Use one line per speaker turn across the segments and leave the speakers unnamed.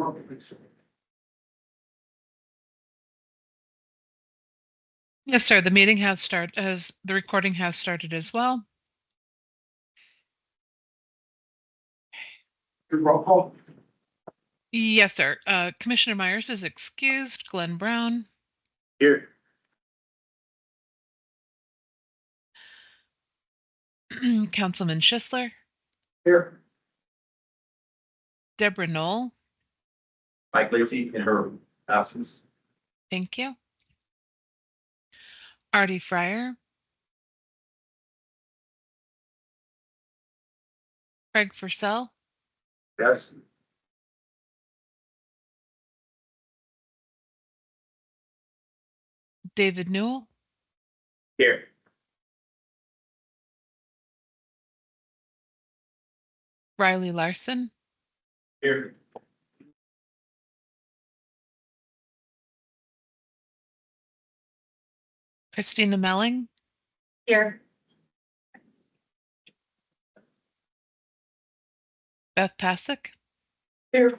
call, please.
Yes, sir. The meeting has started, as the recording has started as well.
The roll call.
Yes, sir. Commissioner Myers is excused. Glenn Brown,
Here.
Councilman Schisler,
Here.
Deborah Knoll.
Mike Lacy in her absence.
Thank you. Artie Fryer, Craig Purcell,
Yes.
David Newell,
Here.
Riley Larson,
Here.
Christina Melling,
Here.
Beth Pasek,
Here.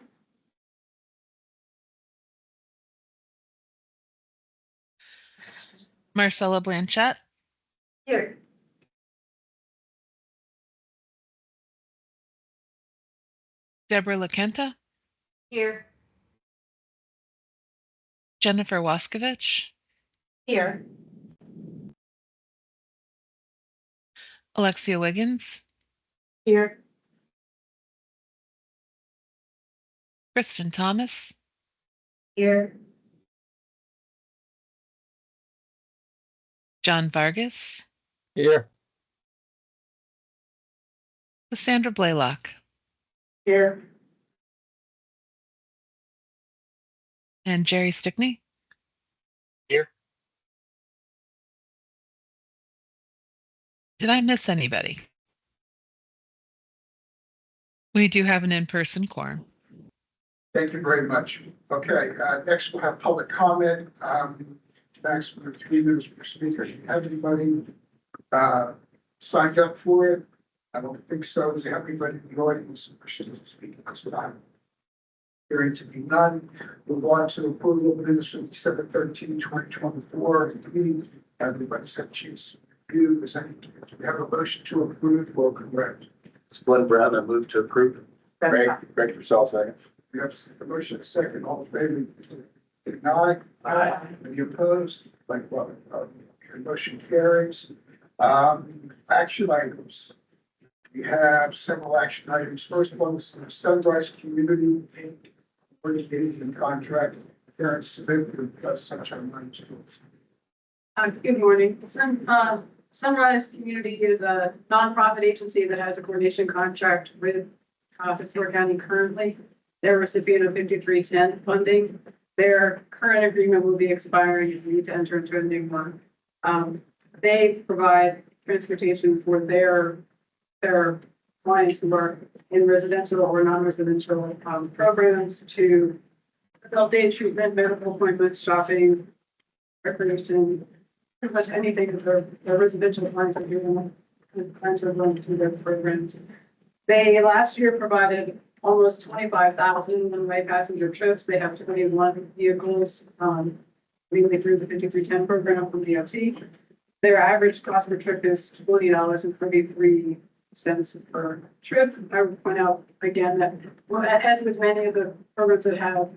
Marcella Blanchette,
Here.
Deborah LaKenta,
Here.
Jennifer Waskovich,
Here.
Alexia Wiggins,
Here.
Kristen Thomas,
Here.
John Vargas,
Here.
Cassandra Blaylock,
Here.
and Jerry Stickney.
Here.
Did I miss anybody? We do have an in-person quorum.
Thank you very much. Okay, next we'll have public comment. Maximum of 3 minutes per speaker. If you have anybody signed up for it? I don't think so. Does everybody in the audience wishes to speak at this time? Hearing to be none. Move on to approval of minutes from December 13, 2024. Everybody's had a chance to review. Does any, do we have a motion to approve or correct?
It's Glenn Brown. I move to approve.
Greg Purcell, second. We have a motion, a second, all in favor, say aye. Aye. Any opposed? Like, well, motion carries. Action items. We have several action items. First one is the Sunrise Community Inc. Organization contract. Karen Smith with Sunshine Line Schools.
Good morning. Sunrise Community is a nonprofit agency that has a coordination contract with Pittsburgh County currently. They're a recipient of 5310 funding. Their current agreement will be expiring if we need to enter into a new one. They provide transportation for their clients who are in residential or non-residential programs to adult day treatment, medical appointments, shopping, recreation, pretty much anything that their residential clients are doing, clients are going to their programs. They last year provided almost 25,000 one-way passenger trips. They have 21 vehicles, mainly through the 5310 program from DOT. Their average cost per trip is $20.33 per trip. I would point out again that, as with many of the programs that have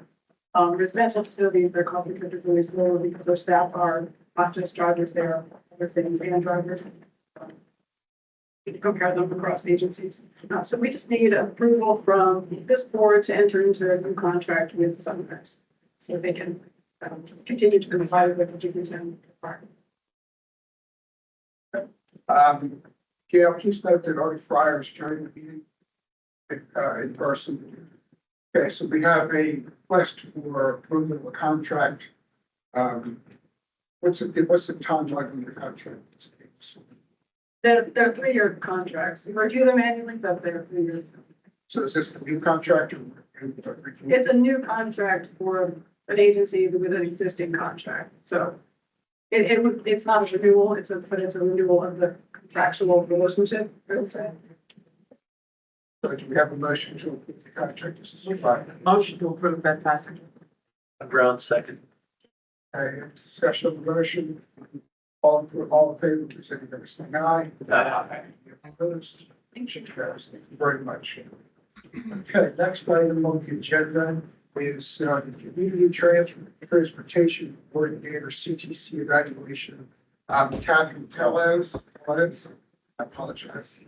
residential facilities, their cost per trip is always lower because their staff are not just drivers, they are other things and drivers. You can compare them across agencies. So we just need approval from this board to enter into a new contract with Sunrise, so they can continue to comply with the GT10 requirement.
Gail, please note that Artie Fryer is joining the meeting in person. Okay, so we have a request for approval of a contract. What's the timeline of the contract?
They're 3-year contracts. We review them annually, but they're 3 years.
So is this the new contract?
It's a new contract for an agency with an existing contract. So it's not a renewal, but it's a renewal of the contractual relationship, I would say.
So do we have a motion to approve the contract? This is a fine.
Motion to approve that passage.
Brown second.
Discussion of the motion. All in favor, please indicate by saying aye.
Aye.
Opposed? Motion carries. Thank you very much. Okay, next item on the agenda is the community transportation coordinator CTC evaluation. Catherine Tellez, I apologize.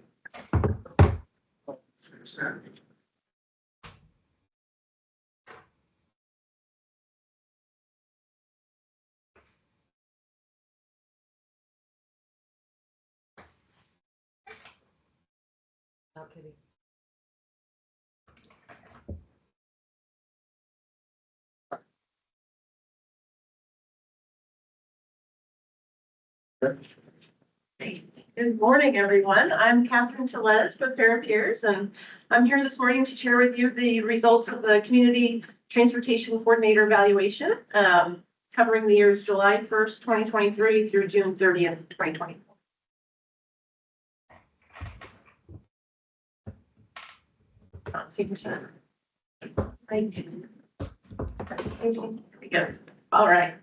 No kidding.
Good morning, everyone. I'm Catherine Tellez with Fair Peers, and I'm here this morning to share with you the results of the Community Transportation Coordinator Evaluation, covering the years July 1st, 2023 through June 30th, 2024. Seem to. Here we go. All right.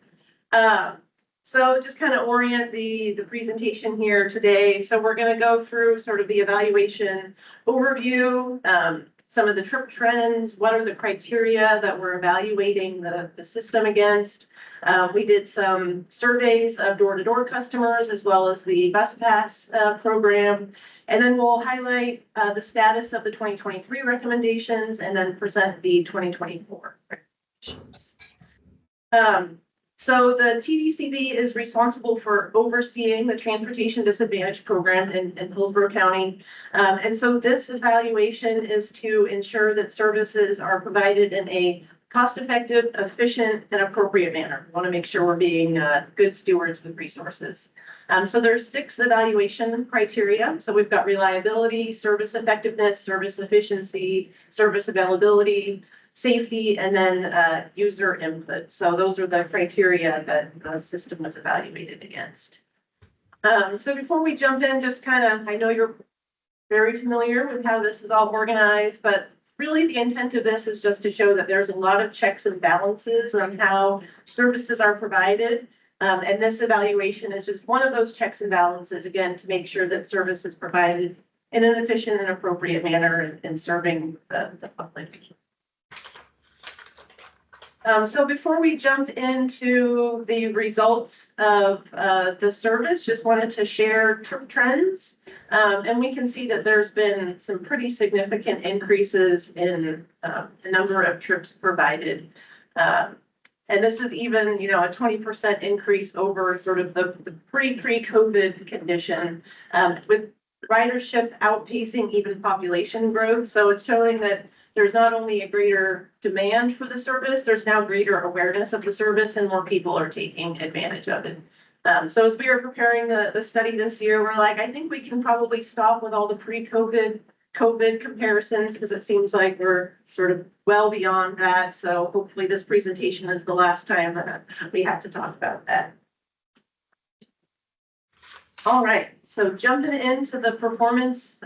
So just kind of orient the presentation here today. So we're going to go through sort of the evaluation overview, some of the trip trends, what are the criteria that we're evaluating the system against. We did some surveys of door-to-door customers as well as the bus pass program. And then we'll highlight the status of the 2023 recommendations and then present the 2024 recommendations. So the TDCB is responsible for overseeing the Transportation Disadvantage Program in Hillsborough County. And so this evaluation is to ensure that services are provided in a cost-effective, efficient, and appropriate manner. We want to make sure we're being good stewards with resources. So there's 6 evaluation criteria. So we've got reliability, service effectiveness, service efficiency, service availability, safety, and then user input. So those are the criteria that the system was evaluated against. So before we jump in, just kind of, I know you're very familiar with how this is all organized, but really the intent of this is just to show that there's a lot of checks and balances on how services are provided. And this evaluation is just one of those checks and balances, again, to make sure that service is provided in an efficient and appropriate manner in serving the public. So before we jump into the results of the service, just wanted to share trip trends. And we can see that there's been some pretty significant increases in the number of trips provided. And this is even, you know, a 20% increase over sort of the pre-COVID condition, with ridership outpacing even population growth. So it's showing that there's not only a greater demand for the service, there's now greater awareness of the service and more people are taking advantage of it. So as we were preparing the study this year, we're like, I think we can probably stop with all the pre-COVID comparisons because it seems like we're sort of well beyond that. So hopefully this presentation is the last time that we have to talk about that. All right, so jumping into the performance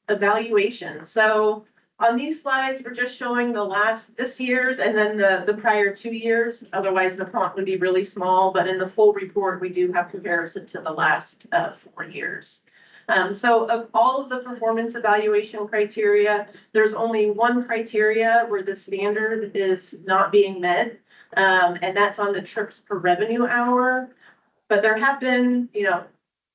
evaluation. So on these slides, we're just showing this year's and then the prior 2 years. Otherwise, the font would be really small, but in the full report, we do have comparison to the last 4 years. So of all of the performance evaluation criteria, there's only one criteria where the standard is not being met, and that's on the trips per revenue hour. But there have been, you know,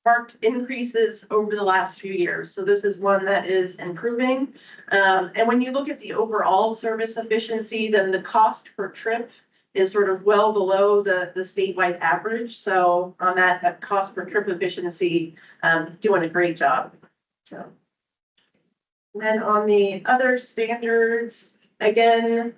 marked increases over the last few years. So this is one that is improving. And when you look at the overall service efficiency, then the cost per trip is sort of well below the statewide average. So on that cost per trip efficiency, doing a great job. So and then on the other standards, again,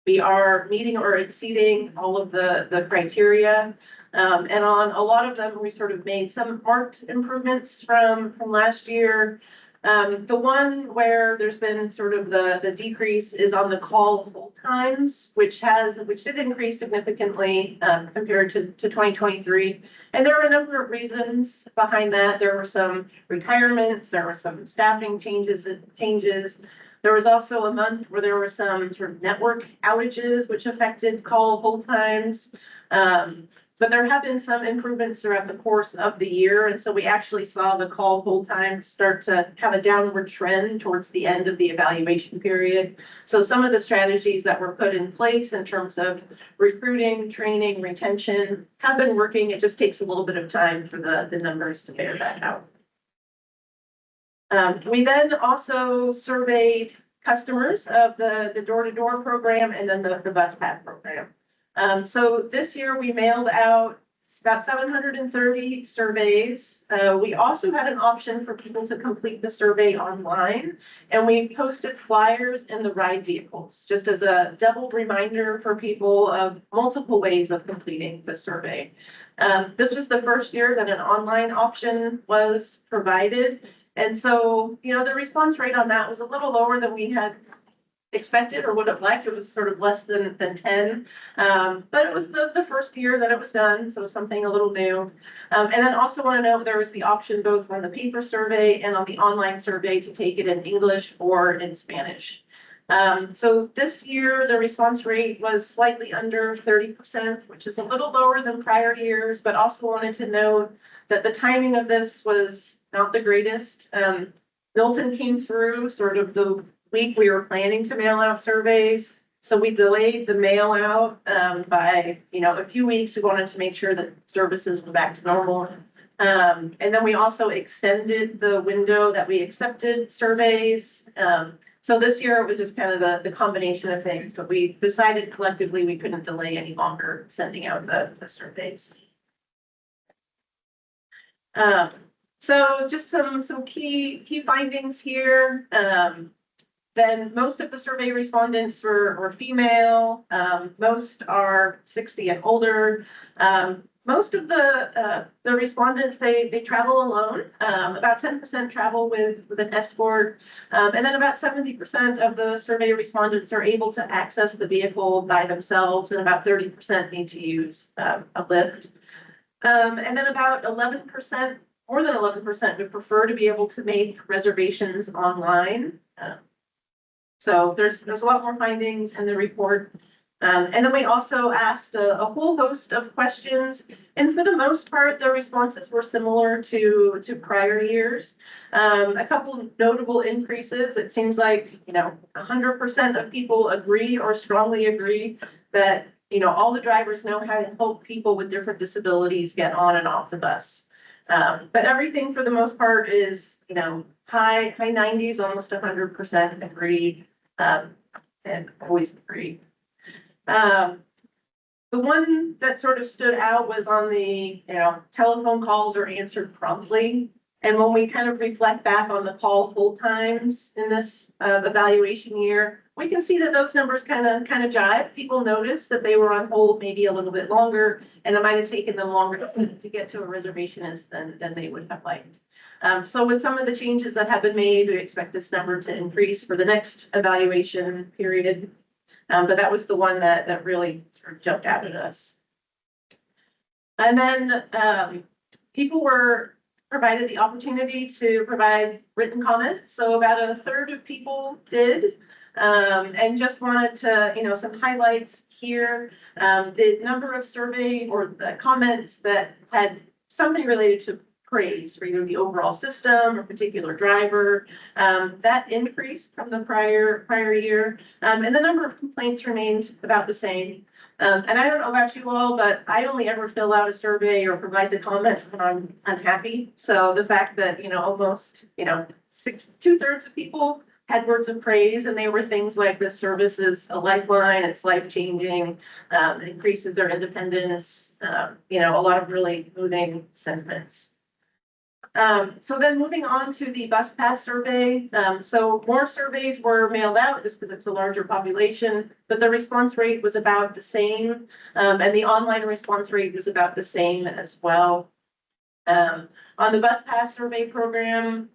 we are meeting or exceeding all of the criteria. And on a lot of them, we sort of made some marked improvements from last year. The one where there's been sort of the decrease is on the call hold times, which did increase significantly compared to 2023. And there were a number of reasons behind that. There were some retirements, there were some staffing changes. There was also a month where there were some sort of network outages, which affected call hold times. But there have been some improvements throughout the course of the year. And so we actually saw the call hold time start to have a downward trend towards the end of the evaluation period. So some of the strategies that were put in place in terms of recruiting, training, retention have been working. It just takes a little bit of time for the numbers to bear that out. We then also surveyed customers of the door-to-door program and then the bus path program. So this year we mailed out about 730 surveys. We also had an option for people to complete the survey online, and we posted flyers in the ride vehicles, just as a double reminder for people of multiple ways of completing the survey. This was the first year that an online option was provided. And so, the response rate on that was a little lower than we had expected or would have liked. It was sort of less than 10. But it was the first year that it was done, so something a little new. And then also want to note there was the option both on the paper survey and on the online survey to take it in English or in Spanish. So this year, the response rate was slightly under 30%, which is a little lower than prior years, but also wanted to note that the timing of this was not the greatest. Milton came through sort of the week we were planning to mail out surveys. So we delayed the mail out by, a few weeks. We wanted to make sure that services were back to normal. And then we also extended the window that we accepted surveys. So this year it was just kind of the combination of things, but we decided collectively we couldn't delay any longer sending out the surveys. So just some key findings here. Then most of the survey respondents were female. Most are 60 and older. Most of the respondents, they travel alone. About 10% travel with an escort. And then about 70% of the survey respondents are able to access the vehicle by themselves, and about 30% need to use a lift. And then about 11%, more than 11% would prefer to be able to make reservations online. So there's a lot more findings in the report. And then we also asked a whole host of questions, and for the most part, the responses were similar to prior years. A couple notable increases. It seems like 100% of people agree or strongly agree that all the drivers know how to help people with different disabilities get on and off the bus. But everything for the most part is high 90s, almost 100% agree, and always agree. The one that sort of stood out was on the, telephone calls are answered promptly. And when we kind of reflect back on the call hold times in this evaluation year, we can see that those numbers kind of jive. People noticed that they were on hold maybe a little bit longer, and it might have taken them longer to get to a reservation than they would have liked. So with some of the changes that have been made, we expect this number to increase for the next evaluation period. But that was the one that really sort of jumped out at us. And then people were provided the opportunity to provide written comments. So about a third of people did. And just wanted to, some highlights here. The number of survey or the comments that had something related to praise for either the overall system or particular driver, that increased from the prior year. And the number of complaints remained about the same. And I don't know about you all, but I only ever fill out a survey or provide the comment when I'm unhappy. So the fact that, almost, 2/3 of people had words of praise, and they were things like this service is a lifeline, it's life-changing, increases their independence, a lot of really moving sentiments. So then moving on to the bus pass survey. So more surveys were mailed out just because it's a larger population, but the response rate was about the same. And the online response rate was about the same as well. On the bus pass survey program,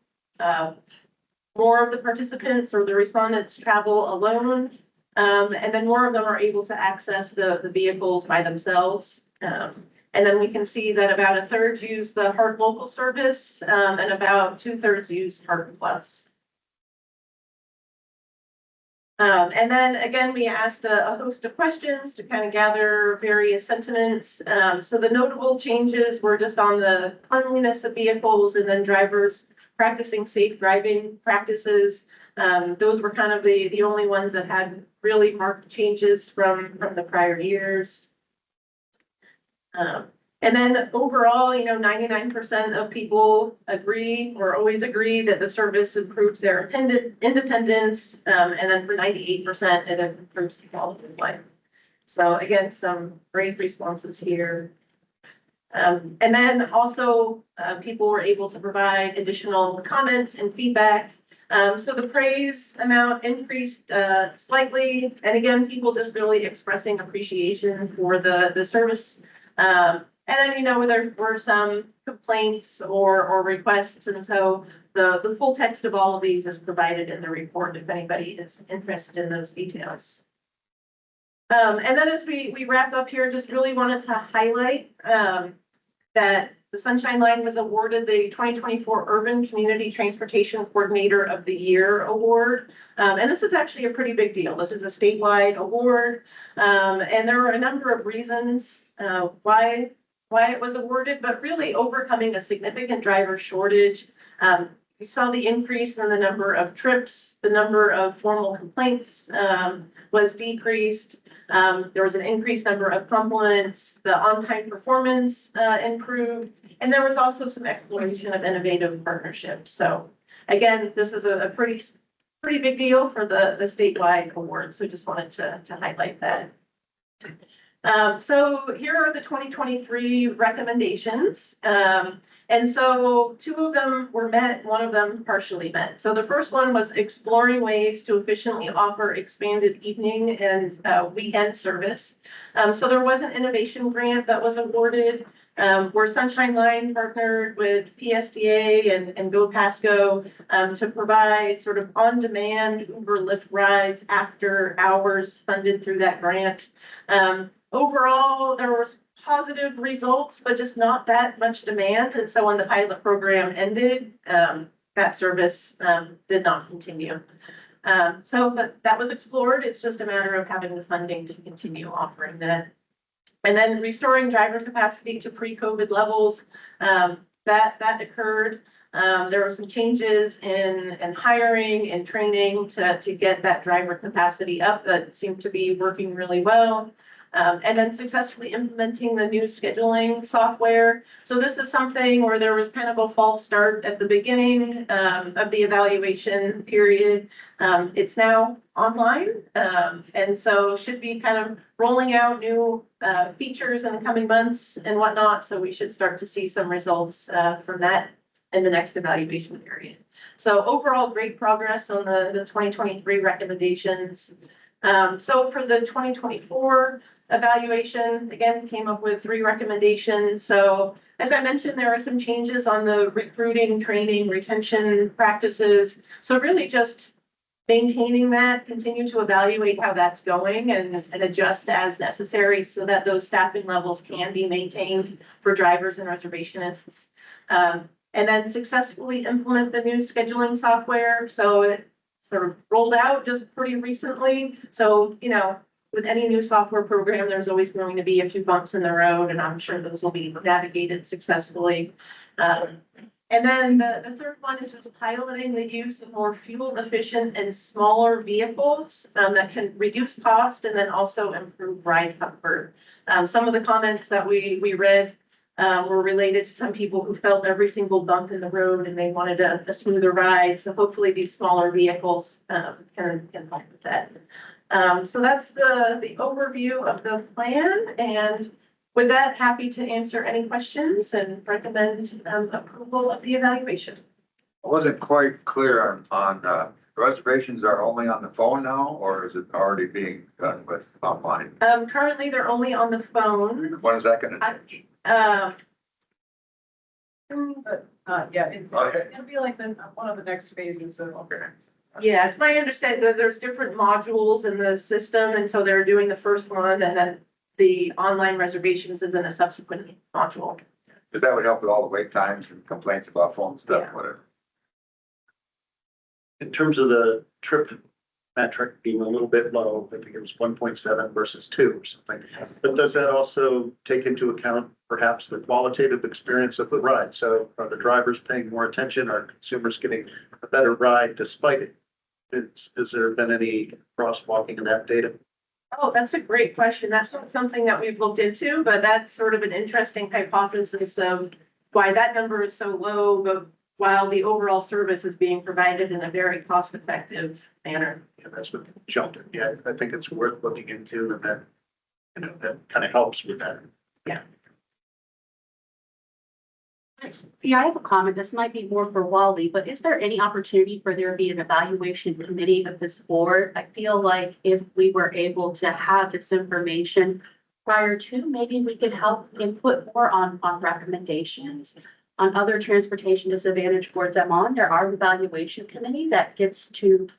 more of the participants or the respondents travel alone. And then more of them are able to access the vehicles by themselves. And then we can see that about a third use the Heart Local service, and about 2/3 use Heart Plus. And then again, we asked a host of questions to kind of gather various sentiments. So the notable changes were just on the cleanliness of vehicles and then drivers practicing safe driving practices. Those were kind of the only ones that had really marked changes from the prior years. And then overall, 99% of people agree or always agree that the service improves their independence. And then for 98%, it improves the quality of life. So again, some great responses here. And then also people were able to provide additional comments and feedback. So the praise amount increased slightly. And again, people just really expressing appreciation for the service. And then, there were some complaints or requests. And so the full text of all of these is provided in the report if anybody is interested in those details. And then as we wrap up here, just really wanted to highlight that the Sunshine Line was awarded the 2024 Urban Community Transportation Coordinator of the Year Award. And this is actually a pretty big deal. This is a statewide award. And there are a number of reasons why it was awarded, but really overcoming a significant driver shortage. We saw the increase in the number of trips, the number of formal complaints was decreased. There was an increased number of compliments, the on-time performance improved, and there was also some exploration of innovative partnerships. So again, this is a pretty big deal for the statewide award. So just wanted to highlight that. So here are the 2023 recommendations. And so 2 of them were met, 1 of them partially met. So the first one was exploring ways to efficiently offer expanded evening and weekend service. So there was an innovation grant that was awarded where Sunshine Line partnered with PSDA and Go Pasco to provide sort of on-demand Uber Lyft rides after hours funded through that grant. Overall, there was positive results, but just not that much demand. And so when the pilot program ended, that service did not continue. But that was explored. It's just a matter of having the funding to continue offering that. And then restoring driver capacity to pre-COVID levels, that occurred. There were some changes in hiring and training to get that driver capacity up that seemed to be working really well. And then successfully implementing the new scheduling software. So this is something where there was kind of a false start at the beginning of the evaluation period. It's now online, and so should be kind of rolling out new features in the coming months and whatnot. So we should start to see some results from that in the next evaluation period. So overall, great progress on the 2023 recommendations. So for the 2024 evaluation, again, came up with 3 recommendations. So as I mentioned, there are some changes on the recruiting, training, retention practices. So really just maintaining that, continue to evaluate how that's going and adjust as necessary so that those staffing levels can be maintained for drivers and reservationists. And then successfully implement the new scheduling software. So it sort of rolled out just pretty recently. So, with any new software program, there's always going to be a few bumps in the road, and I'm sure those will be navigated successfully. And then the third one is just piloting the use of more fuel efficient and smaller vehicles that can reduce cost and then also improve ride comfort. Some of the comments that we read were related to some people who felt every single bump in the road and they wanted a smoother ride. So hopefully these smaller vehicles can help with that. So that's the overview of the plan, and with that, happy to answer any questions and recommend approval of the evaluation.
I wasn't quite clear on reservations are only on the phone now, or is it already being done with online?
Currently, they're only on the phone.
When is that going to change?
Yeah, it's,
Okay.
it'll be like one of the next phases of.
Okay.
Yeah, it's my understanding that there's different modules in the system, and so they're doing the first one, and then the online reservations is in a subsequent module.
Because that would help with all the wait times and complaints about phone stuff,
Yeah.
whatever.
In terms of the trip metric being a little bit low, I think it was 1.7 versus 2 or something. But does that also take into account perhaps the qualitative experience of the ride? So are the drivers paying more attention? Are consumers getting a better ride despite it? Has there been any crosswalking in that data?
Oh, that's a great question. That's not something that we've looked into, but that's sort of an interesting hypothesis of why that number is so low, but while the overall service is being provided in a very cost-effective manner.
Yeah, that's what jumped it. Yeah, I think it's worth looking into, and that, that kind of helps with that.
Yeah, I have a comment. This might be more for Wally, but is there any opportunity for there to be an evaluation committee of this board? I feel like if we were able to have this information prior to, maybe we could help input more on recommendations. On other transportation disadvantage boards I'm on, there are evaluation committee that gets to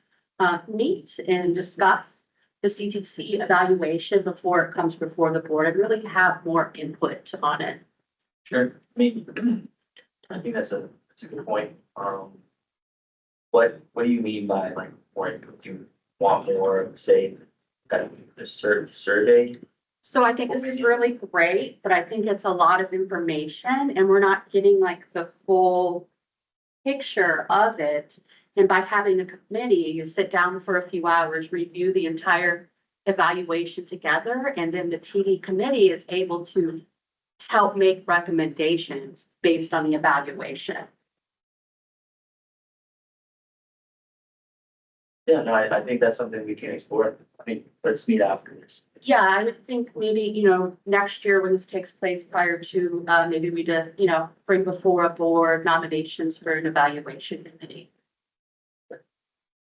meet and discuss the CTC evaluation before it comes before the board and really have more input on it.
Sure. I mean, I think that's a good point. What do you mean by like more input? Do you want more, say, kind of a survey?
So I think this is really great, but I think it's a lot of information and we're not getting like the full picture of it. And by having a committee, you sit down for a few hours, review the entire evaluation together, and then the TD committee is able to help make recommendations based on the evaluation.
Yeah, no, I think that's something we can explore. I mean, let's meet after this.
Yeah, I would think maybe, next year when this takes place prior to, maybe we bring before a board nominations for an evaluation committee.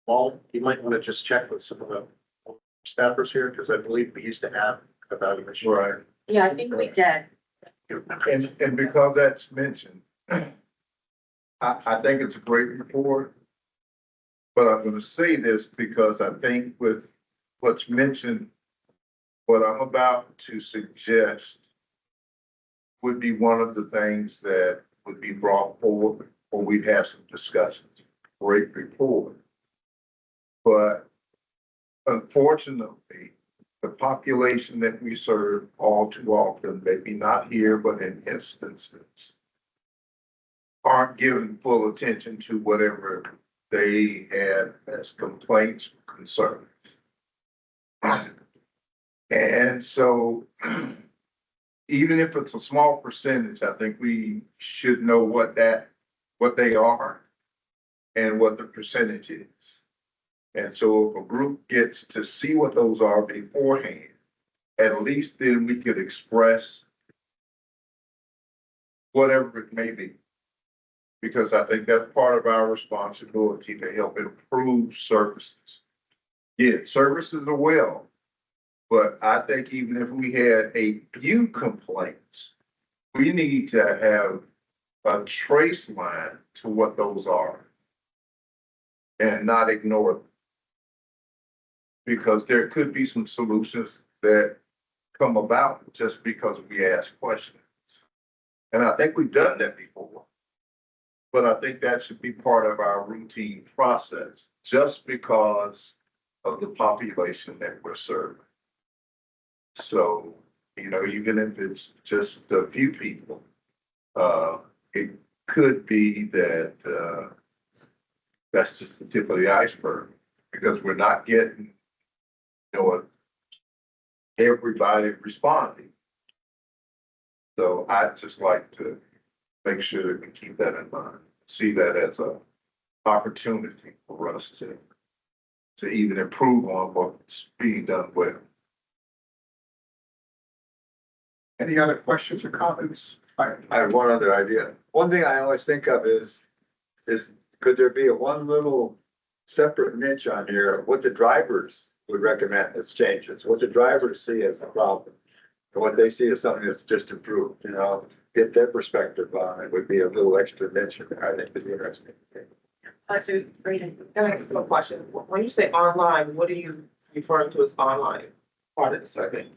Well, you might want to just check with some of the staffers here, because I believe we used to have evaluation.
Right.
Yeah, I think we did.
And because that's mentioned, I think it's a great report. But I'm gonna say this because I think with what's mentioned, what I'm about to suggest would be one of the things that would be brought forward, or we'd have some discussions. Great report. But unfortunately, the population that we serve all too often, maybe not here, but in instances, aren't giving full attention to whatever they have as complaints, concerns. And so even if it's a small percentage, I think we should know what they are and what the percentage is. And so if a group gets to see what those are beforehand, at least then we could express whatever it may be. Because I think that's part of our responsibility to help improve services. Yeah, services are well, but I think even if we had a few complaints, we need to have a trace line to what those are and not ignore them. Because there could be some solutions that come about just because we ask questions. And I think we've done that before. But I think that should be part of our routine process, just because of the population that we're serving. So, even if it's just a few people, it could be that that's just the tip of the iceberg, because we're not getting, everybody responding. So I'd just like to make sure that we keep that in mind, see that as an opportunity for us to even improve on what's being done well.
Any other questions or comments?
I have one other idea. One thing I always think of is could there be one little separate niche on here of what the drivers would recommend as changes, what the drivers see as a problem, and what they see as something that's just improved, get their perspective on it would be a little extra mention. I think is interesting.
That's a great.
Can I ask you a question? When you say online, what are you referring to as online part of the survey?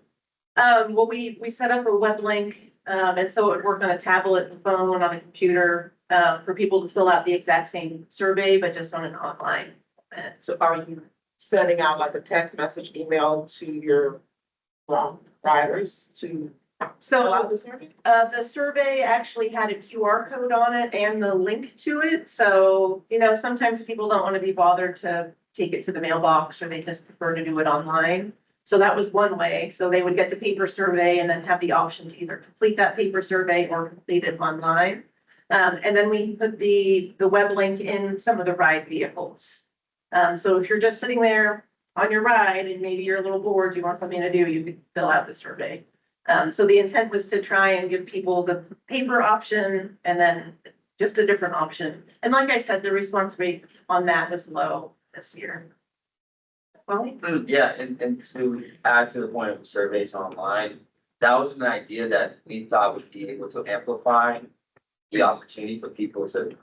Well, we set up a web link, and so it would work on a tablet, a phone, on a computer, for people to fill out the exact same survey, but just on an online.
So are you sending out like a text message, email to your riders to fill out
So,
the survey?
the survey actually had a QR code on it and the link to it. So, sometimes people don't want to be bothered to take it to the mailbox, or they just prefer to do it online. So that was one way. So they would get the paper survey and then have the option to either complete that paper survey or complete it online. And then we put the web link in some of the ride vehicles. So if you're just sitting there on your ride and maybe you're a little bored, you want something to do, you could fill out the survey. So the intent was to try and give people the paper option and then just a different option. And like I said, the response rate on that was low this year. Well,
Yeah, and to add to the point of the surveys online, that was an idea that we thought would be able to amplify the opportunity for people to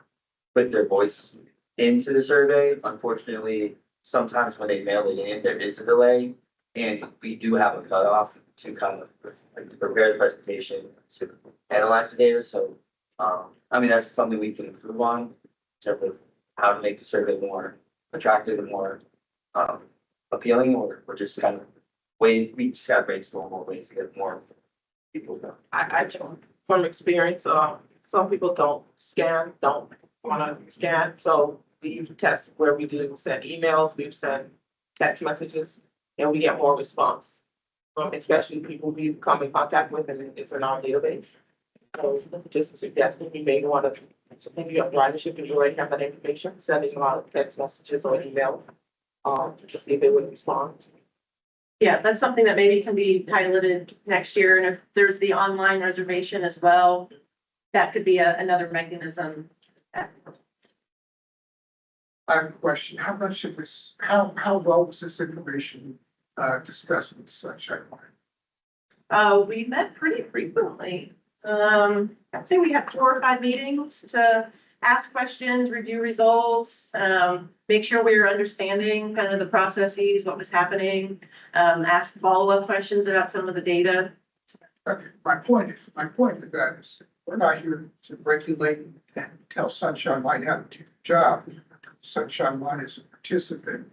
put their voice into the survey. Unfortunately, sometimes when they mail it in, there is a delay, and we do have a cutoff to kind of like to prepare the presentation to analyze the data. So, that's something we can improve on in terms of how to make the survey more attractive and more appealing, or just kind of we just gotta brainstorm more ways to get more people done.
I from experience, some people don't wanna scan, so we use tests where we do send emails, we've sent text messages, and we get more response. Especially people we come in contact with and it's in our database. So just a suggestion, you may wanna, if you have ridership and you already have that information, sending them out text messages or email, to see if they would respond.
yeah, that's something that maybe can be piloted next year. And if there's the online reservation as well, that could be another mechanism.
I have a question. How much of this, how well was this information discussed in the Sunshine Line?
We met pretty frequently. I'd say we had 4 or 5 meetings to ask questions, review results, make sure we were understanding kind of the processes, what was happening, ask follow-up questions about some of the data.
Okay, my point is that is, we're not here to regulate and tell Sunshine Line how to do the job. Sunshine Line is a participant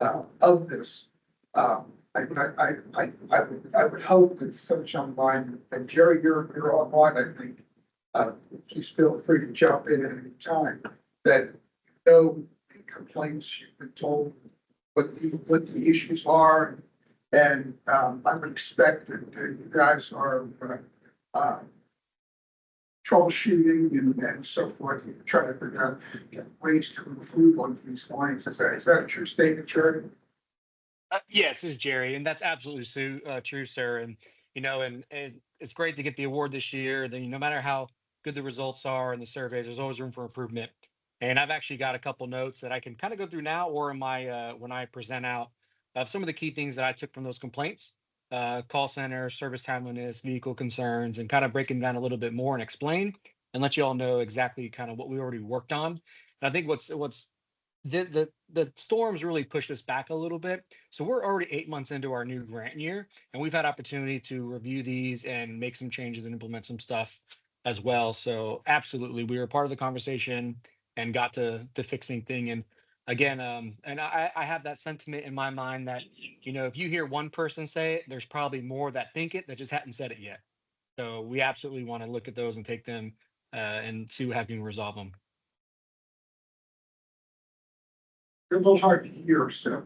of this. I would hope that Sunshine Line, and Jerry, you're online, I think. Please feel free to jump in at any time, that no complaints, you've been told what the issues are. And I would expect that you guys are troubleshooting and so forth, and trying to figure out ways to improve on these lines. Is that a true statement, Jerry?
Yes, this is Jerry, and that's absolutely true, sir. And it's great to get the award this year. Then no matter how good the results are in the surveys, there's always room for improvement. And I've actually got a couple notes that I can kind of go through now, or in my when I present out of some of the key things that I took from those complaints: call center, service timeliness, vehicle concerns, and kind of breaking down a little bit more and explain and let you all know exactly kind of what we already worked on. And I think what's the storms really pushed us back a little bit. So we're already 8 months into our new grant year, and we've had opportunity to review these and make some changes and implement some stuff as well. So absolutely, we were part of the conversation and got to the fixing thing. And again, and I have that sentiment in my mind that if you hear one person say it, there's probably more that think it that just hadn't said it yet. So we absolutely want to look at those and take them and see how we can resolve them.
They're a little hard to hear, so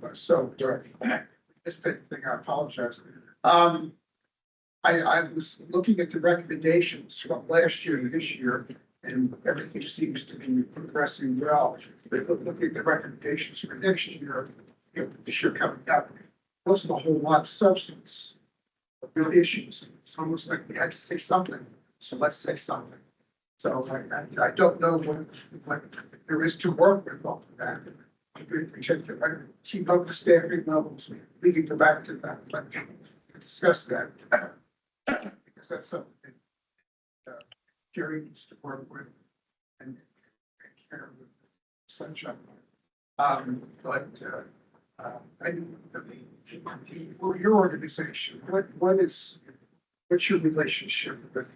this type of thing, I apologize. I was looking at the recommendations from last year to this year, and everything seems to be progressing well. But looking at the recommendations for next year, this year coming up, wasn't a whole lot of substance, real issues. It's almost like we had to say something, so let's say something. So I don't know what there is to work with off of that. Keep up the staffing levels. We can go back to that, but discuss that. Because that's something Jerry needs to work with and care with sunshine. And your organization, what's your relationship with,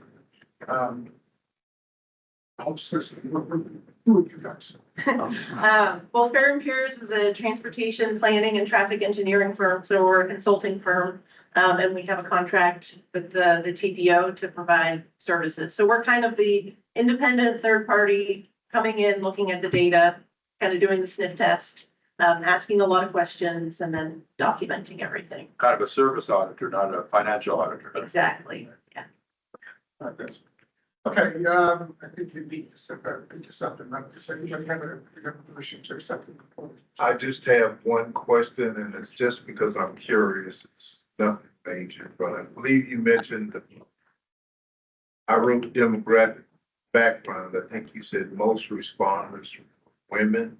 health system? Who are you guys?
Well, Fair and Peers is a transportation planning and traffic engineering firm, so we're a consulting firm. And we have a contract with the TPO to provide services. So we're kind of the independent third party coming in, looking at the data, kind of doing the sniff test, asking a lot of questions and then documenting everything.
Kind of a service auditor, not a financial auditor.
Exactly, yeah.
Okay, I think you need to something up. Does anybody have a motion to accept the report?
I just have one question, and it's just because I'm curious. It's nothing major, but I believe you mentioned that I wrote demographic background. I think you said most responders were women.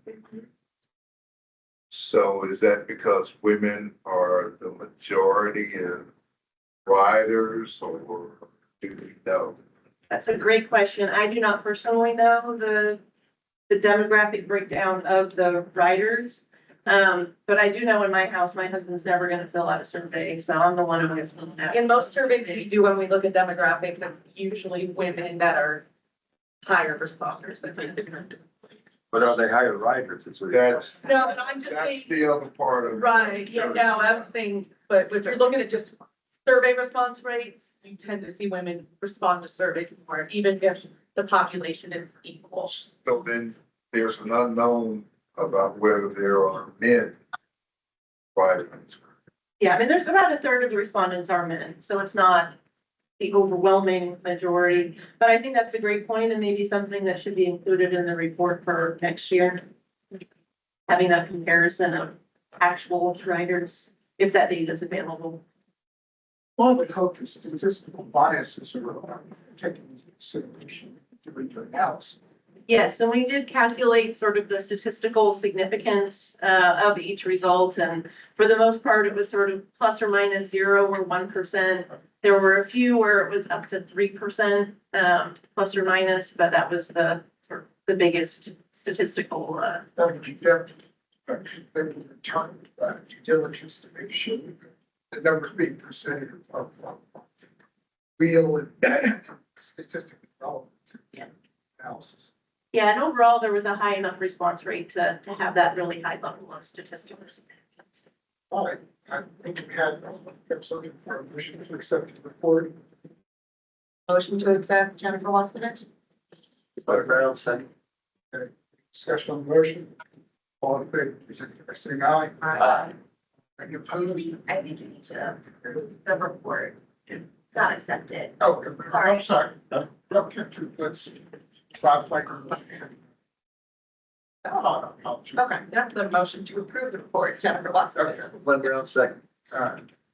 So is that because women are the majority of riders, or do you know?
That's a great question. I do not personally know the demographic breakdown of the riders. But I do know in my house, my husband's never gonna fill out a survey, so I'm the one who gets filled out.
In most surveys we do when we look at demographics, it's usually women that are higher responders.
But are they higher riders? It's what-
That's,
No, but I'm just
that's
saying,
the other part of.
right, yeah, no, I'm saying, but if you're looking at just survey response rates, you tend to see women respond to surveys more, even if the population is equal.
So then there's an unknown about whether there are men riders.
Yeah, I mean, there's about a third of the respondents are men, so it's not the overwhelming majority. But I think that's a great point and maybe something that should be included in the report for next year. Having a comparison of actual riders, if that data is available.
Well, I would hope the statistical biases are taken into consideration during your analysis.
Yes, and we did calculate sort of the statistical significance of each result, and for the most part, it was sort of plus or minus 0 or 1%. There were a few where it was up to 3%, plus or minus, but that was the sort of the biggest statistical.
That would be their return due diligence to make sure the numbers being presented are real and statistically relevant to analysis.
Yeah, and overall, there was a high enough response rate to have that really high level of statistical significance.
All right, I think we had, looking for a motion to accept the report.
Motion to accept, Jennifer Wassenich.
Brown, second.
Discussion on the motion. All in favor, please indicate by saying aye.
Aye.
Any opposed?
I think you need to approve the report. Not accepted.
Oh, I'm sorry. Okay, let's. Bob, like.
Okay, that's the motion to approve the report, Jennifer Wassenich.
Glenn Brown, second.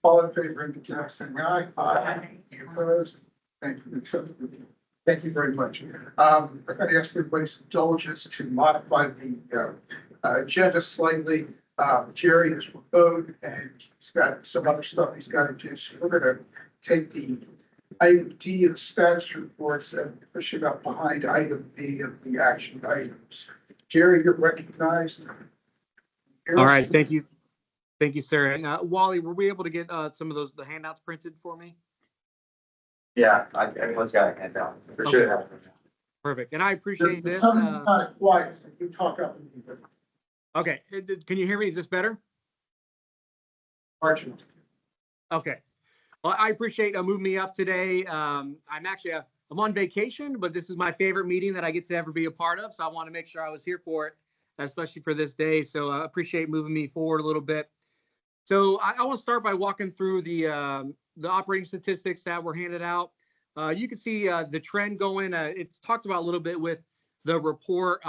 All in favor, indicate by saying aye. Aye. Any opposed? Thank you. Accepted. Thank you very much. I'm going to ask everybody's indulgence to modify the agenda slightly. Jerry has removed and he's got some other stuff he's got to do. So we're going to take the item D of the status reports and push it up behind item B of the action items. Jerry, you're recognized.
All right, thank you. Thank you, sir. And Wally, were we able to get some of the handouts printed for me?
Yeah, everyone's got a handout, for sure.
Perfect. And I appreciate this.
Kind of quiet, so you talk up.
Okay, can you hear me? Is this better?
Archie.
Okay. Well, I appreciate moving me up today. I'm on vacation, but this is my favorite meeting that I get to ever be a part of. So I want to make sure I was here for it, especially for this day. So I appreciate moving me forward a little bit. So I want to start by walking through the operating statistics that were handed out. You can see the trend going. It's talked about a little bit with the report.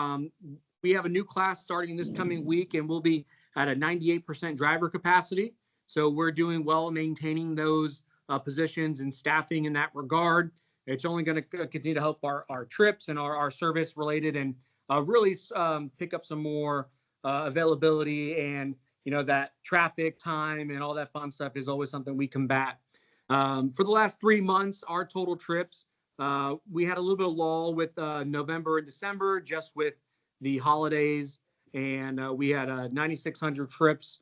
We have a new class starting this coming week, and we'll be at a 98% driver capacity. So we're doing well maintaining those positions and staffing in that regard. It's only going to continue to help our trips and our service related and really pick up some more availability, and that traffic time and all that fun stuff is always something we combat. For the last 3 months, our total trips We had a little bit of lull with November and December, just with the holidays, and we had 9,600 trips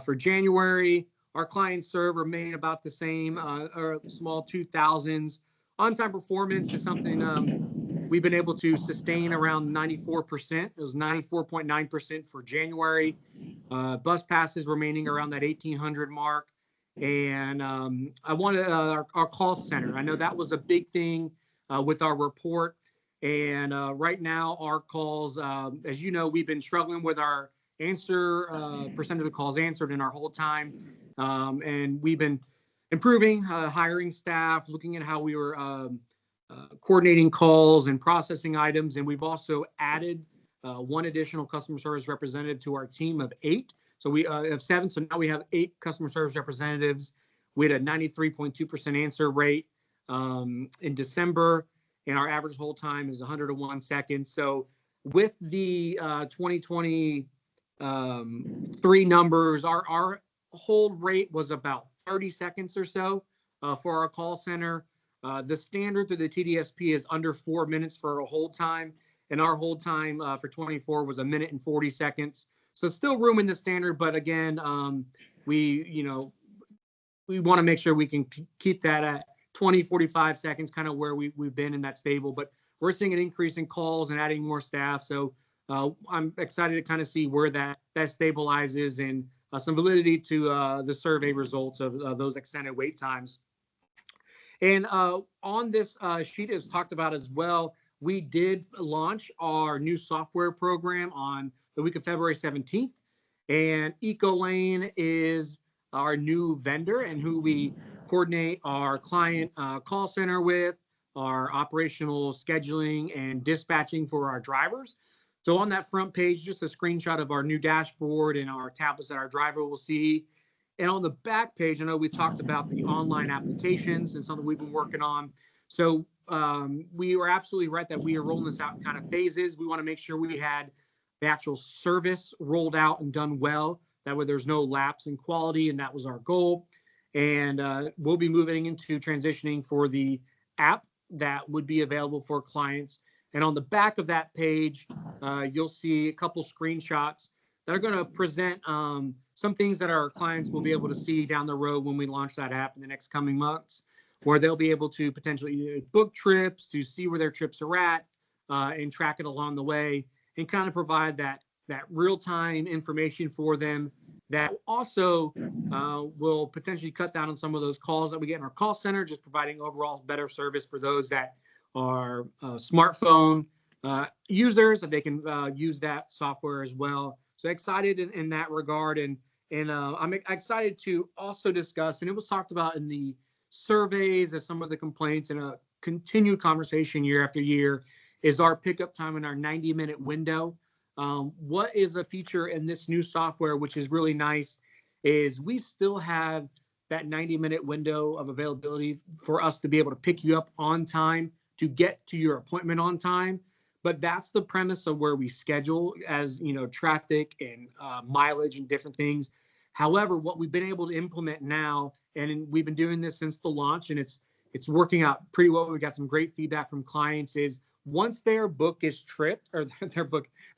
for January. Our client serve remained about the same, or small 2,000s. On-time performance is something we've been able to sustain around 94%. It was 94.9% for January. Bus passes remaining around that 1,800 mark. And I wanted our call center. I know that was a big thing with our report. And right now, our calls, as you know, we've been struggling with our percent of the calls answered in our whole time. And we've been improving, hiring staff, looking at how we were coordinating calls and processing items. And we've also added one additional customer service representative to our team of 8. So we have 7. So now we have 8 customer service representatives. We had a 93.2% answer rate in December, and our average hold time is 101 seconds. So with the 2023 numbers, our hold rate was about 30 seconds or so for our call center. The standard through the TDSP is under 4 minutes for a hold time, and our hold time for 24 was 1 minute and 40 seconds. So still room in the standard, but again, we want to make sure we can keep that at 20, 45 seconds, kind of where we've been in that stable. But we're seeing an increase in calls and adding more staff. So I'm excited to kind of see where that stabilizes and some validity to the survey results of those extended wait times. And on this sheet is talked about as well, we did launch our new software program on the week of February 17th. And EcoLane is our new vendor and who we coordinate our client call center with, our operational scheduling and dispatching for our drivers. So on that front page, just a screenshot of our new dashboard and our tablets that our driver will see. And on the back page, I know we talked about the online applications and something we've been working on. So we were absolutely right that we are rolling this out in kind of phases. We want to make sure we had the actual service rolled out and done well. That way there's no lapse in quality, and that was our goal. And we'll be moving into transitioning for the app that would be available for clients. And on the back of that page, you'll see a couple screenshots that are going to present some things that our clients will be able to see down the road when we launch that app in the next coming months, where they'll be able to potentially book trips, to see where their trips are at, and track it along the way, and kind of provide that real-time information for them that also will potentially cut down on some of those calls that we get in our call center, just providing overall better service for those that are smartphone users, that they can use that software as well. So excited in that regard. And I'm excited to also discuss, and it was talked about in the surveys as some of the complaints, and a continued conversation year after year, is our pickup time in our 90-minute window. What is a feature in this new software, which is really nice, is we still have that 90-minute window of availability for us to be able to pick you up on time, to get to your appointment on time. But that's the premise of where we schedule, as you know, traffic and mileage and different things. However, what we've been able to implement now, and we've been doing this since the launch, and it's working out pretty well. We got some great feedback from clients, is once their book is tripped, or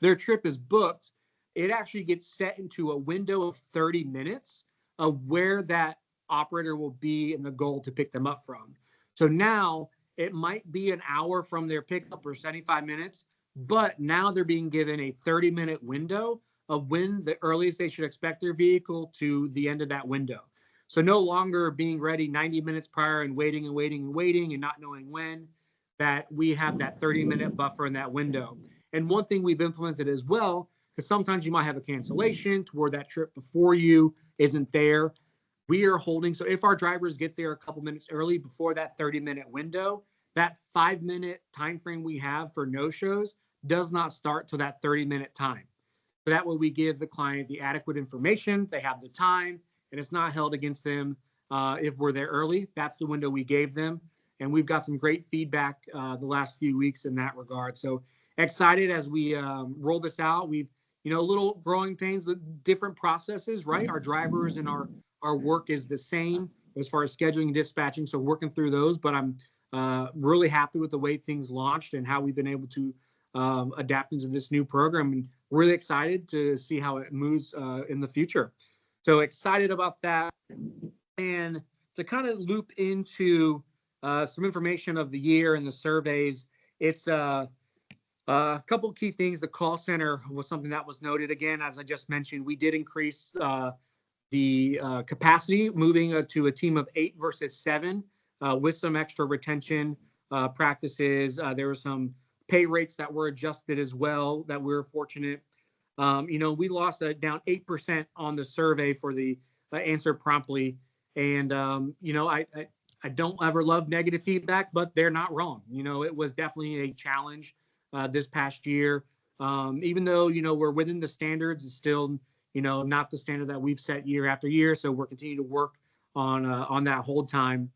their trip is booked, it actually gets set into a window of 30 minutes of where that operator will be in the goal to pick them up from. So now it might be an hour from their pickup or 75 minutes, but now they're being given a 30-minute window of when the earliest they should expect their vehicle to the end of that window. So no longer being ready 90 minutes prior and waiting and not knowing when, that we have that 30-minute buffer in that window. And one thing we've implemented as well, because sometimes you might have a cancellation to where that trip before you isn't there. We are holding, so if our drivers get there a couple minutes early before that 30-minute window, that 5-minute time frame we have for no-shows does not start till that 30-minute time. So that way we give the client the adequate information, they have the time, and it's not held against them if we're there early. That's the window we gave them. And we've got some great feedback the last few weeks in that regard. So excited as we roll this out. We've, little growing pains, different processes, right? Our drivers and our work is the same as far as scheduling and dispatching. So working through those, but I'm really happy with the way things launched and how we've been able to adapt into this new program, and really excited to see how it moves in the future. So excited about that. And to kind of loop into some information of the year and the surveys, it's a couple of key things. The call center was something that was noted. Again, as I just mentioned, we did increase the capacity, moving to a team of 8 versus 7 with some extra retention practices. There were some pay rates that were adjusted as well that we were fortunate. We lost down 8% on the survey for the answer promptly. And, I don't ever love negative feedback, but they're not wrong. It was definitely a challenge this past year. Even though, we're within the standards, it's still, not the standard that we've set year after year. So we're continuing to work on that whole time.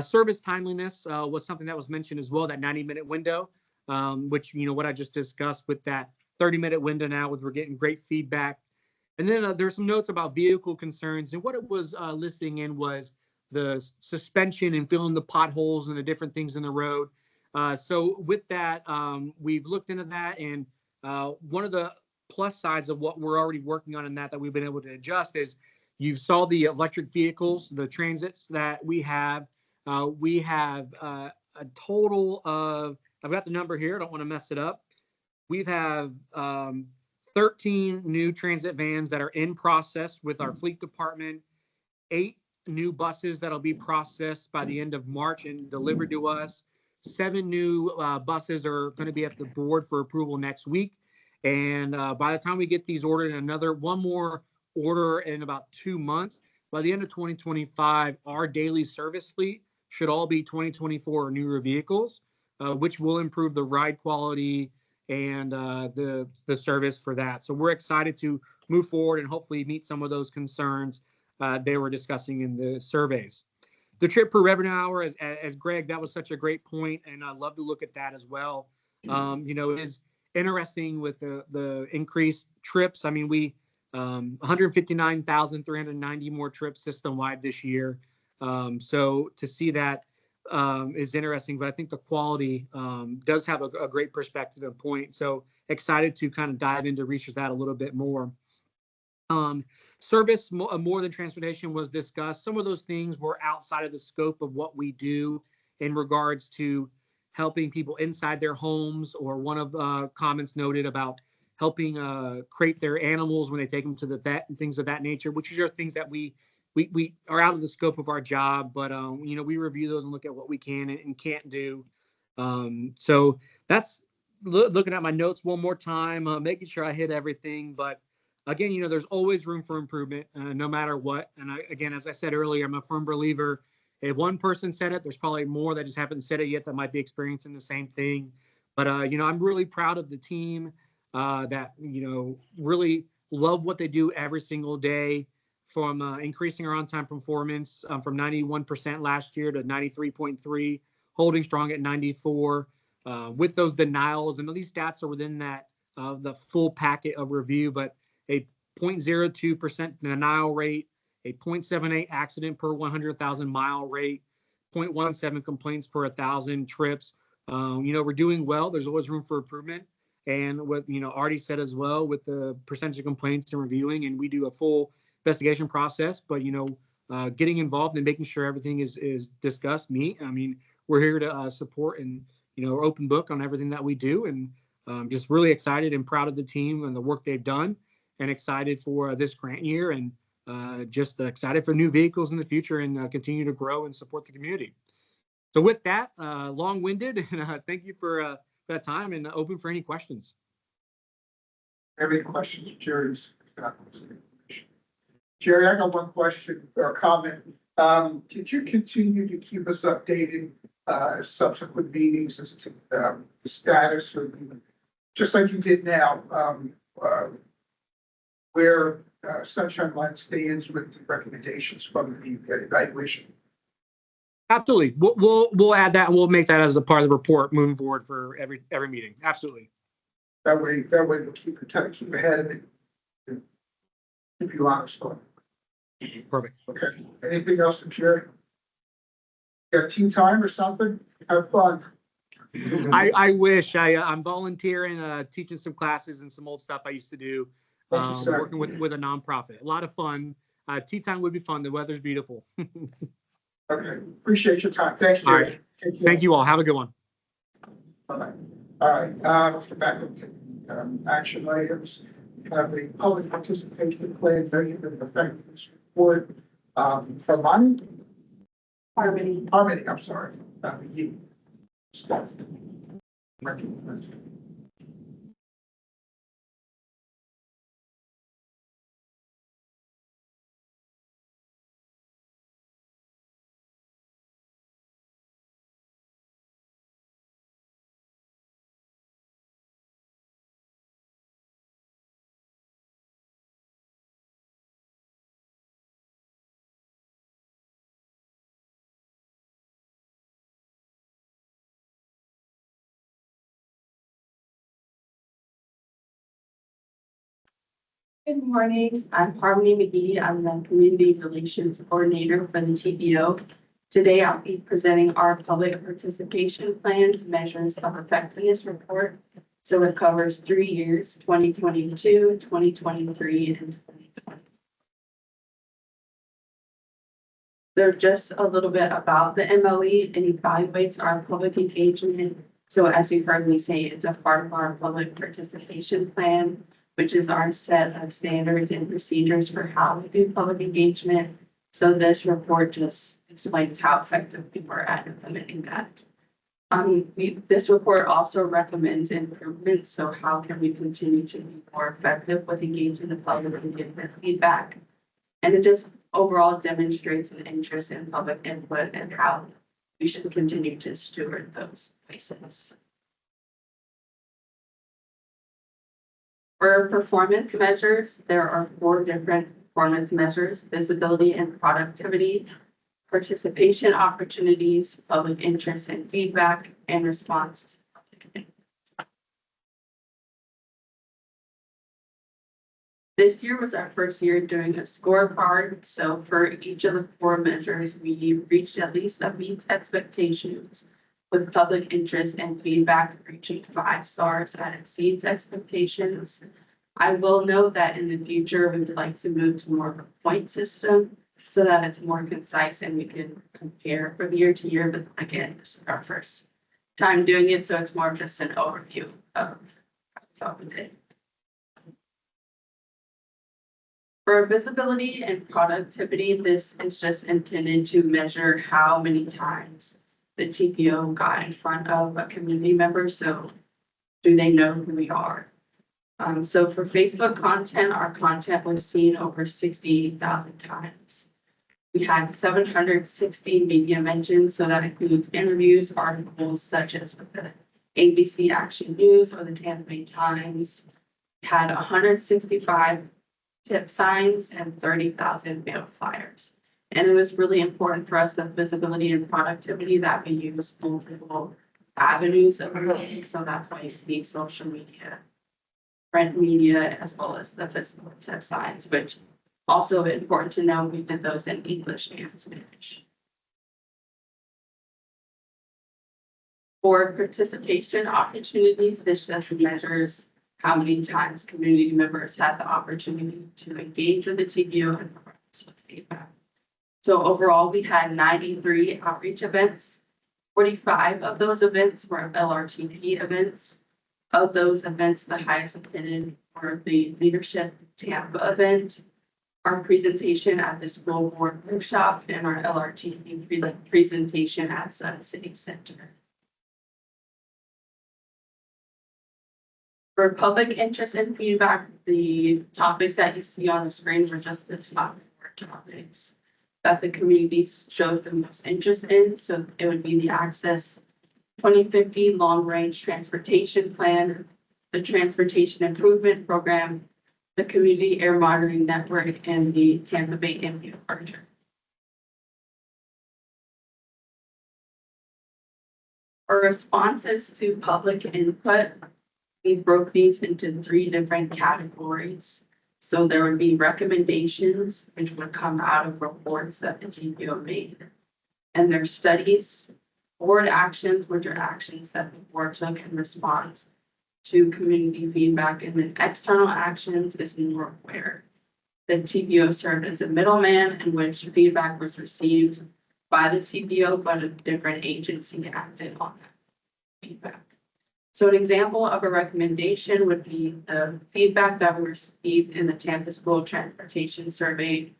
Service timeliness was something that was mentioned as well, that 90-minute window, which, what I just discussed with that 30-minute window now, we're getting great feedback. And then there's some notes about vehicle concerns. And what it was listing in was the suspension and filling the potholes and the different things in the road. So with that, we've looked into that. And one of the plus sides of what we're already working on in that we've been able to adjust is you saw the electric vehicles, the transits that we have. We have a total of, I've got the number here, I don't want to mess it up. We have 13 new transit vans that are in process with our fleet department, 8 new buses that'll be processed by the end of March and delivered to us. 7 new buses are going to be at the board for approval next week. And by the time we get these ordered, one more order in about 2 months, by the end of 2025, our daily service fleet should all be 2024 or newer vehicles, which will improve the ride quality and the service for that. So we're excited to move forward and hopefully meet some of those concerns they were discussing in the surveys. The trip per revenue hour, as Greg, that was such a great point, and I love to look at that as well. It is interesting with the increased trips. I mean, we 159,390 more trips system-wide this year. So to see that is interesting, but I think the quality does have a great perspective and point. So excited to kind of dive into research that a little bit more. Service more than transportation was discussed. Some of those things were outside of the scope of what we do in regards to helping people inside their homes, or one of comments noted about helping crate their animals when they take them to the vet and things of that nature, which are things that we are out of the scope of our job, but we review those and look at what we can and can't do. So that's looking at my notes one more time, making sure I hit everything. But again, there's always room for improvement, no matter what. And again, as I said earlier, I'm a firm believer. If one person said it, there's probably more that just haven't said it yet that might be experiencing the same thing. But I'm really proud of the team that really love what they do every single day. From increasing our on-time performance from 91% last year to 93.3, holding strong at 94. With those denials, and these stats are within that the full packet of review, but a 0.02% denial rate, a 0.78 accident per 100,000 mile rate, 0.17 complaints per 1,000 trips. We're doing well. There's always room for improvement. And what Artie said as well, with the percentage of complaints and reviewing, and we do a full investigation process, but getting involved and making sure everything is discussed. We're here to support and open book on everything that we do, and just really excited and proud of the team and the work they've done, and excited for this grant year, and just excited for new vehicles in the future, and continue to grow and support the community. So with that, long-winded, and thank you for that time, and open for any questions.
Have any questions, Jerry's? Jerry, I got one question or comment. Did you continue to keep us updated subsequent meetings as to the status, or just like you did now, where Sunshine Line stands with the recommendations from the evaluation?
Absolutely. We'll add that, and we'll make that as a part of the report moving forward for every meeting. Absolutely.
That way we'll keep ahead of it. Keep you honest on it.
Perfect.
Okay. Anything else, Jerry? got tea time or something? Have fun.
I wish I'm volunteering, teaching some classes and some old stuff I used to do.
Thank you, sir.
Working with a nonprofit. A lot of fun. Tea time would be fun. The weather's beautiful.
Okay, appreciate your time. Thank you.
All
Jerry.
right.
Take care.
Thank you all. Have a good one.
Bye-bye. All right, let's get back to action items. We have a public participation plan, measurement of effectiveness report, from Harmony, I'm sorry, you. Staff. Recognize.
Good morning. I'm Harmony McGee. I'm the Community Relations Coordinator for the TPO. Today, I'll be presenting our public participation plans, measures of effectiveness report. So it covers 3 years, 2022, 2023, and 2020. So just a little bit about the MOE. It evaluates our public engagement. So as you've heard me say, it's a part of our public participation plan, which is our set of standards and procedures for how we do public engagement. So this report just explains how effective we were at implementing that. This report also recommends improvements. So how can we continue to be more effective with engaging the public and giving them feedback? And it just overall demonstrates an interest in public input and how we should continue to steward those places. For performance measures, there are 4 different performance measures: visibility and productivity, participation opportunities, public interest and feedback, and response. This year was our first year doing a scorecard. So for each of the 4 measures, we reached at least a meets expectations, with public interest and feedback reaching 5 stars that exceeds expectations. I will note that in the future, we would like to move to more of a point system so that it's more concise and we can compare from year to year. But again, this is our first time doing it, so it's more of just an overview of how we did. For visibility and productivity, this is just intended to measure how many times the TPO got in front of a community member. So do they know who we are? So for Facebook content, our content was seen over 68,000 times. We had 760 media mentions, so that includes interviews, articles such as with the ABC Action News or the Tampa Bay Times. We had 165 tip signs and 30,000 mail flyers. And it was really important for us with visibility and productivity that we use multiple avenues of marketing. So that's why it's the social media, print media, as well as the physical tip signs, which also important to know we did those in English and Spanish. For participation opportunities, this just measures how many times community members had the opportunity to engage with the TPO and provide us with feedback. So overall, we had 93 outreach events. 45 of those events were LRTP events. Of those events, the highest attended were the Leadership Tampa event, our presentation at the school board workshop, and our LRTP presentation at Sun City Center. For public interest and feedback, the topics that you see on the screen were just the top 4 topics that the communities showed the most interest in. So it would be the Access 2050 Long Range Transportation Plan, the Transportation Improvement Program, the Community Air Monitoring Network, and the Tampa Bay MU Archer. For responses to public input, we broke these into 3 different categories. So there would be recommendations, which would come out of reports that the TPO made. and their studies, board actions, which are actions that the board took in response to community feedback, and then external actions is more where the TPO served as a middleman in which feedback was received by the TPO, but a different agency acted on that feedback. So an example of a recommendation would be the feedback that we received in the Tampa School Transportation Survey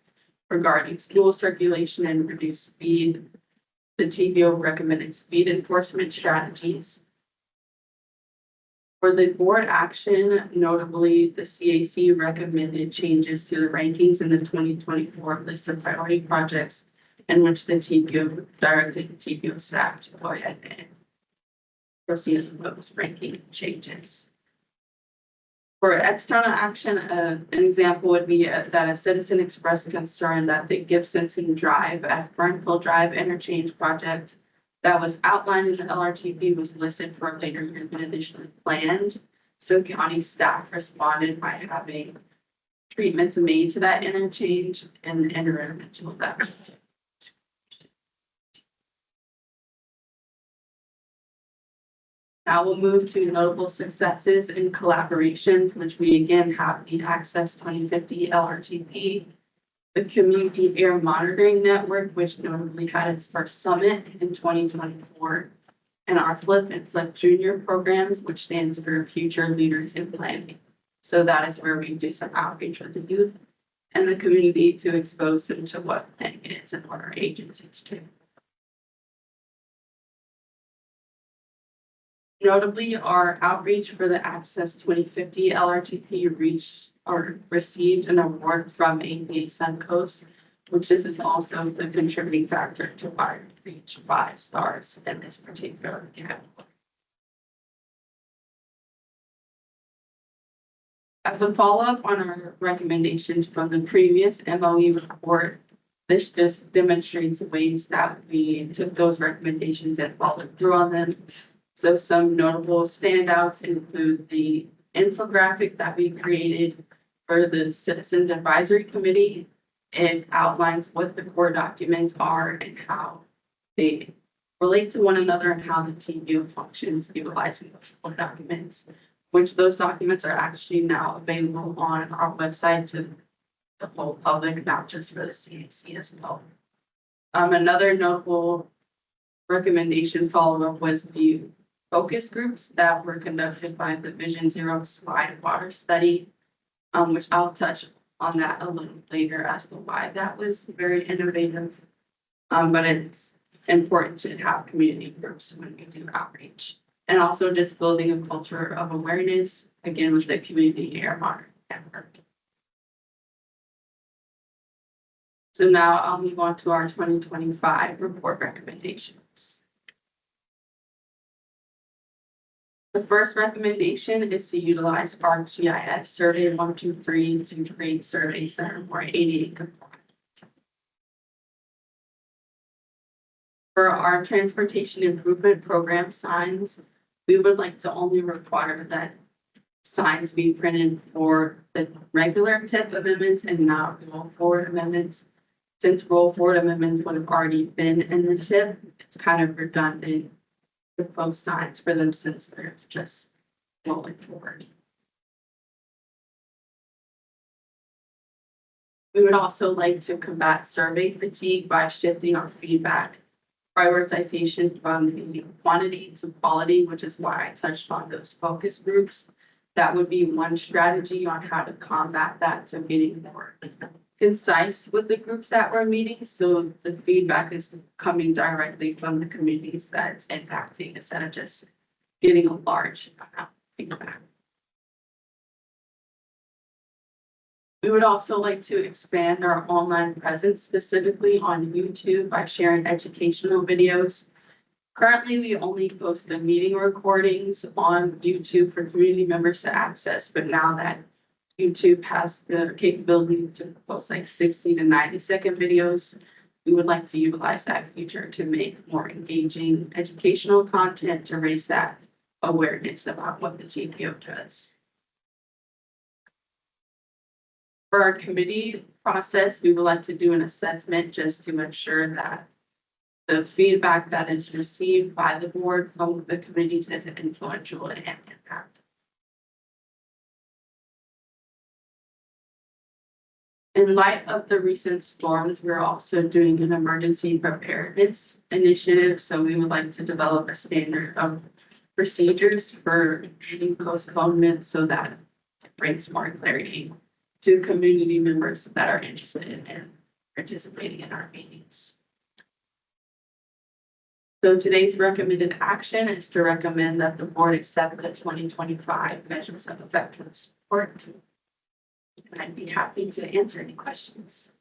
regarding school circulation and reduced speed. The TPO recommended speed enforcement strategies. For the board action, notably, the CAC recommended changes to the rankings in the 2024 list of priority projects in which the TPO directed TPO staff to go ahead and proceed with those ranking changes. For external action, an example would be that a citizen expressed concern that the Gibsonson Drive at Burnhill Drive interchange project that was outlined in the LRTP was listed for a later year than initially planned. So county staff responded by having treatments made to that interchange and the interim until that project. Now we'll move to notable successes and collaborations, which we again have the Access 2050 LRTP, the Community Air Monitoring Network, which notably had its first summit in 2024, and our Flip and Flip Junior programs, which stands for Future Leaders in Planning. So that is where we do some outreach with the youth and the community to expose them to what planning is and what our agencies do. Notably, our outreach for the Access 2050 LRTP received an award from ABA Suncoast, which this is also the contributing factor to why we reached 5 stars in this particular category. As a follow-up on our recommendations from the previous MOE report, this just demonstrates ways that we took those recommendations and followed through on them. So some notable standouts include the infographic that we created for the Citizens Advisory Committee. It outlines what the core documents are and how they relate to one another and how the TPO functions utilizing those core documents, which those documents are actually now available on our website to the whole public, not just for the CAC as well. Another notable recommendation follow-up was the focus groups that were conducted by the Vision Zero Slide Water Study, which I'll touch on that a little later as to why that was very innovative. But it's important to have community groups when we do outreach, and also just building a culture of awareness, again, with the Community Air Monitoring Network. So now I'll move on to our 2025 report recommendations. The first recommendation is to utilize ArcGIS Survey 123 to create surveys that are more ADA compliant. For our transportation improvement program signs, we would like to only require that signs be printed for the regular TIP amendments and not roll forward amendments. Since roll forward amendments would have already been in the TIP, it's kind of redundant to post signs for them since they're just rolling forward. We would also like to combat survey fatigue by shifting our feedback prioritization from the quantity to quality, which is why I touched on those focus groups. That would be one strategy on how to combat that. So getting more concise with the groups that we're meeting, so the feedback is coming directly from the communities that it's impacting instead of just getting a large amount of feedback. We would also like to expand our online presence specifically on YouTube by sharing educational videos. Currently, we only post the meeting recordings on YouTube for community members to access, but now that YouTube has the capability to post like 60 to 90-second videos, we would like to utilize that feature to make more engaging educational content to raise that awareness about what the TPO does. For our committee process, we would like to do an assessment just to ensure that the feedback that is received by the board from the committees is influential and impact. In light of the recent storms, we're also doing an emergency preparedness initiative, so we would like to develop a standard of procedures for any postponements so that it brings more clarity to community members that are interested in participating in our meetings. So today's recommended action is to recommend that the board accept the 2025 measures of effectiveness report. And I'd be happy to answer any questions.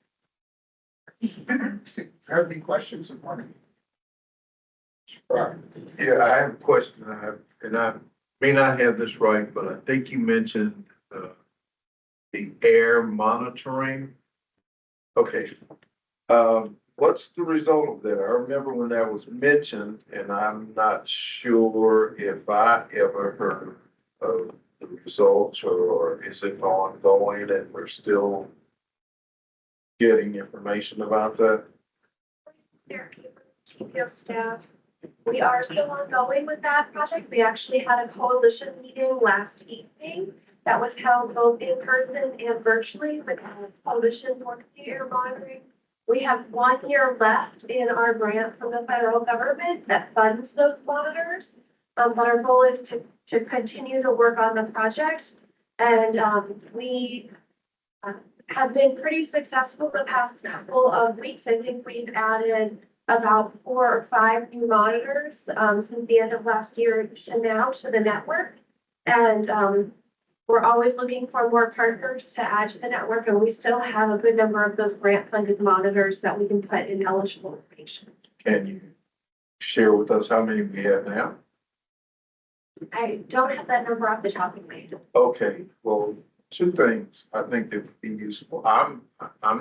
Have any questions of Marty?
Yeah, I have a question. I may not have this right, but I think you mentioned the air monitoring. Okay. What's the result of that? I remember when that was mentioned, and I'm not sure if I ever heard of the results, or is it ongoing and we're still getting information about that?
TPO staff. We are still ongoing with that project. We actually had a coalition meeting last evening that was held both in person and virtually with the coalition for the air monitoring. We have 1 year left in our grant from the federal government that funds those monitors. But our goal is to continue to work on the project. And we have been pretty successful the past couple of weeks. I think we've added about 4 or 5 new monitors since the end of last year to now to the network. And we're always looking for more partners to add to the network, and we still have a good number of those grant funded monitors that we can put in eligible patients.
Can you share with us how many we have now?
I don't have that number off the top of my head.
Okay, well, 2 things I think that would be useful. I'm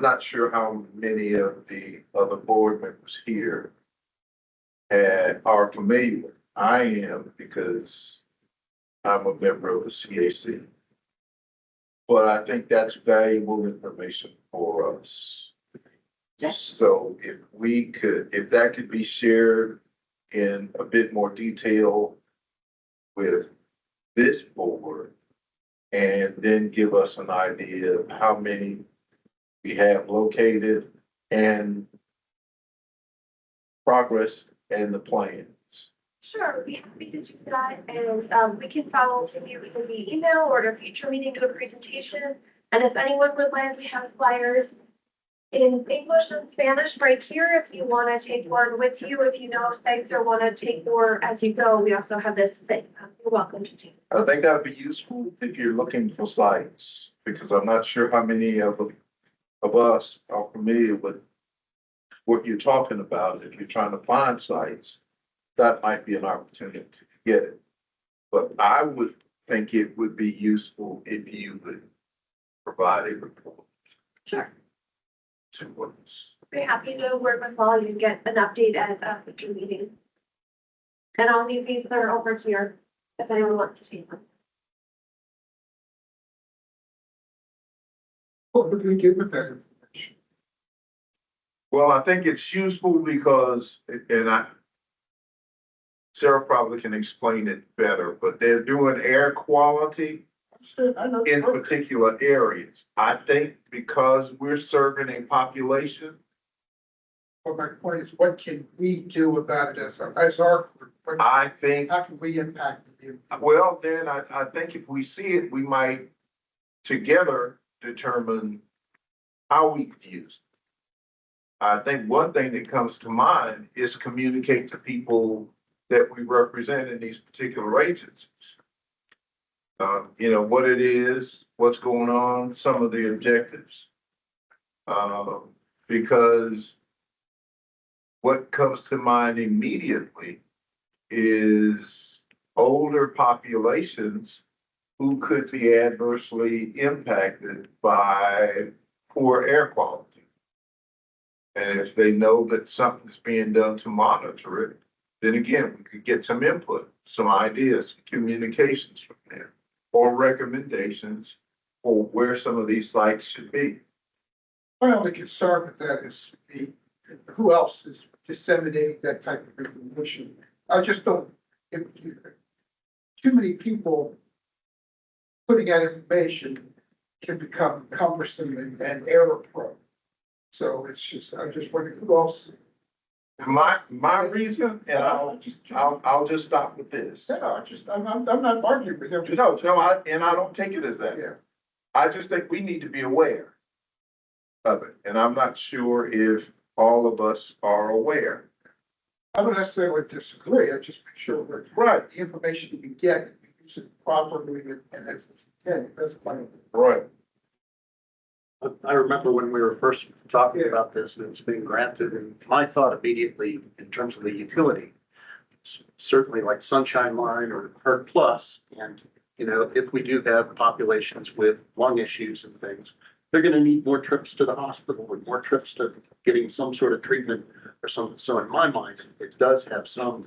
not sure how many of the other board members here are familiar with. I am, because I'm a member of the CAC. But I think that's valuable information for us. So if that could be shared in a bit more detail with this board, and then give us an idea of how many we have located and progress and the plans.
Sure, we'd be happy to do that, and we can follow to you either via email or at a future meeting, do a presentation. And if anyone would like, we have flyers in English and Spanish right here. If you want to take one with you, if you know sites or want to take more as you go, we also have this thing. You're welcome to take.
I think that would be useful if you're looking for sites, because I'm not sure how many of us are familiar with what you're talking about. If you're trying to find sites, that might be an opportunity to get it. But I would think it would be useful if you would provide a report.
Sure.
To us.
Be happy to work with Molly and get an update at a future meeting. And I'll leave these there over here if anyone wants to take them.
What would we do with that information?
Well, I think it's useful because, and Sarah probably can explain it better, but they're doing air quality in particular areas. I think because we're serving a population.
Well, my point is, what can we do about it as our group?
I think,
How can we impact the
well, then I think if we see it, we might together determine how we could use it. I think one thing that comes to mind is communicate to people that we represent in these particular agencies. What it is, what's going on, some of the objectives. Because what comes to mind immediately is older populations who could be adversely impacted by poor air quality. And if they know that something's being done to monitor it, then again, we could get some input, some ideas, communications from there, or recommendations for where some of these sites should be.
My only concern with that is who else is disseminating that type of information. I just don't, if, too many people putting out information can become cumbersome and error prone. So it's just, I'm just wondering who else.
My reason, and I'll just stop with this.
No, I'm not arguing with them.
No, and I don't take it as that.
Yeah.
I just think we need to be aware of it, and I'm not sure if all of us are aware.
I don't necessarily disagree. I just make sure we're
Right.
the information we get, we use it properly and that's my.
Right.
I remember when we were first talking about this and it's being granted, and my thought immediately in terms of the utility, certainly like Sunshine Line or Herd Plus, and, you know, if we do have populations with lung issues and things, they're gonna need more trips to the hospital and more trips to getting some sort of treatment or something. So in my mind, it does have some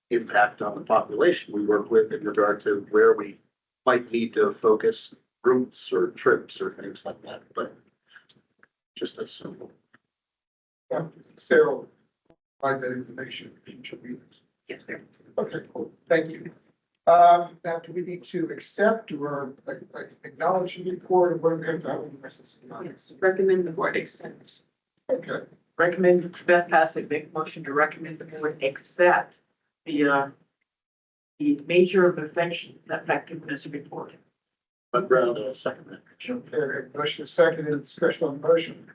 impact on the population we work with in regard to where we might need to focus routes or trips or things like that, but just as simple.
Sarah, provide that information in future meetings.
Yes, sir.
Okay, cool. Thank you. Now, do we need to accept or acknowledge the report or what do we have to have?
Yes, recommend the board accepts.
Okay,
Recommend, Beth Passick, make a motion to recommend the board accept the measure of effectiveness report.
But Brown, second that.
okay, motion is second in discussion on the motion.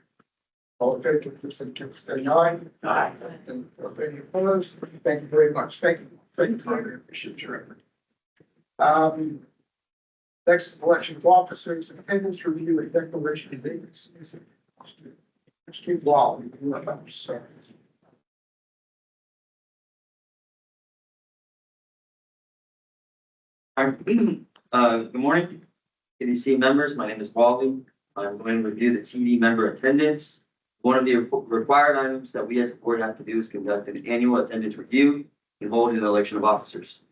All in favor, please indicate by saying aye.
Aye.
And any opposed? Thank you very much. Thank you. Thank you, Carter. Appreciate your effort. Next is election of officers, attendance review and declaration of vacancies. Mr. Wall, you are up, sir.
Good morning, TDC members. My name is Wally. I'm going to review the TD member attendance. One of the required items that we as a board have to do is conduct an annual attendance review and hold an election of officers.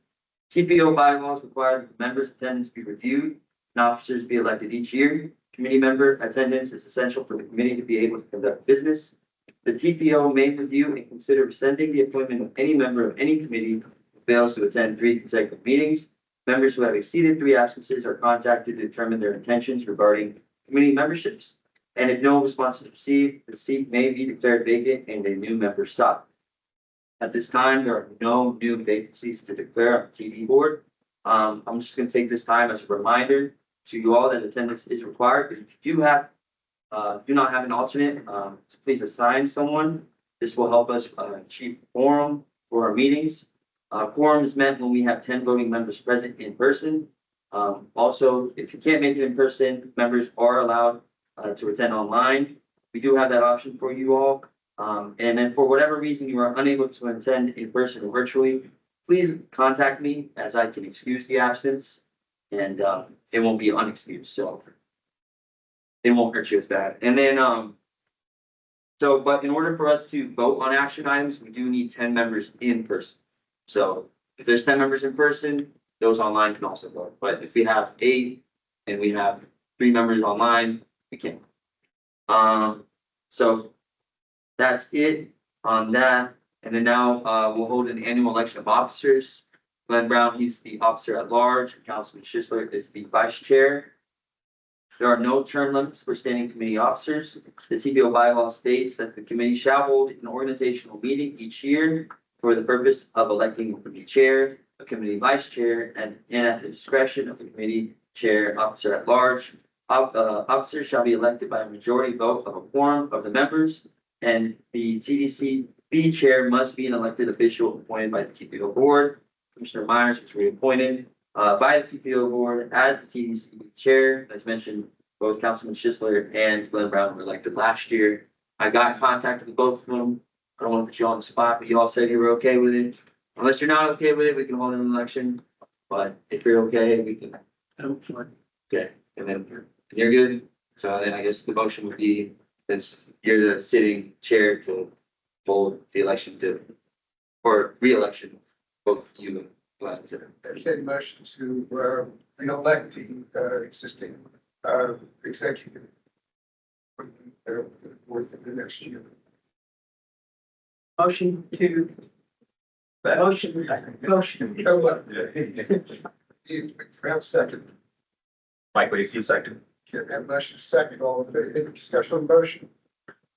TPO bylaws require that the members' attendance be reviewed and officers be elected each year. Committee member attendance is essential for the committee to be able to conduct business. The TPO may review and consider rescinding the appointment of any member of any committee who fails to attend 3 consecutive meetings. Members who have exceeded 3 absences are contacted to determine their intentions regarding committee memberships. And if no response is received, the seat may be declared vacant and a new member sought. At this time, there are no new vacancies to declare on the TD board. I'm just going to take this time as a reminder to you all that attendance is required. But if you do not have an alternate, please assign someone. This will help us achieve quorum for our meetings. Quorum is meant when we have 10 voting members present in person. Also, if you can't make it in person, members are allowed to attend online. We do have that option for you all. And then for whatever reason you are unable to attend in person or virtually, please contact me as I can excuse the absence and it won't be unexcused. So it won't hurt you as bad. And then, but in order for us to vote on action items, we do need 10 members in person. So if there's 10 members in person, those online can also vote. But if we have 8 and we have 3 members online, we can't. So that's it on that. And then now we'll hold an annual election of officers. Glenn Brown, he's the officer at large. Councilman Schisler is the vice chair. There are no term limits for standing committee officers. The TPO bylaw states that the committee shall hold an organizational meeting each year for the purpose of electing a committee chair, a committee vice chair, and at the discretion of the committee chair, officer at large. Officers shall be elected by a majority vote of a quorum of the members, and the TDCB chair must be an elected official appointed by the TPO board. Commissioner Myers was reappointed by the TPO board as the TDCB chair. As mentioned, both Councilman Schisler and Glenn Brown were elected last year. I got in contact with both of them. I don't want to put you on the spot, but you all said you were okay with it. Unless you're not okay with it, we can hold an election. But if you're okay, we can. Okay, and then you're good. So then I guess the motion would be, since you're the sitting chair, to hold the election or re-election, both you and Glenn.
Entertain motion to re-elect the existing executive for the next year. Motion. You have a second.
Mike Lacy, second.
Okay, have a motion second, all in favor, any discussion on the motion?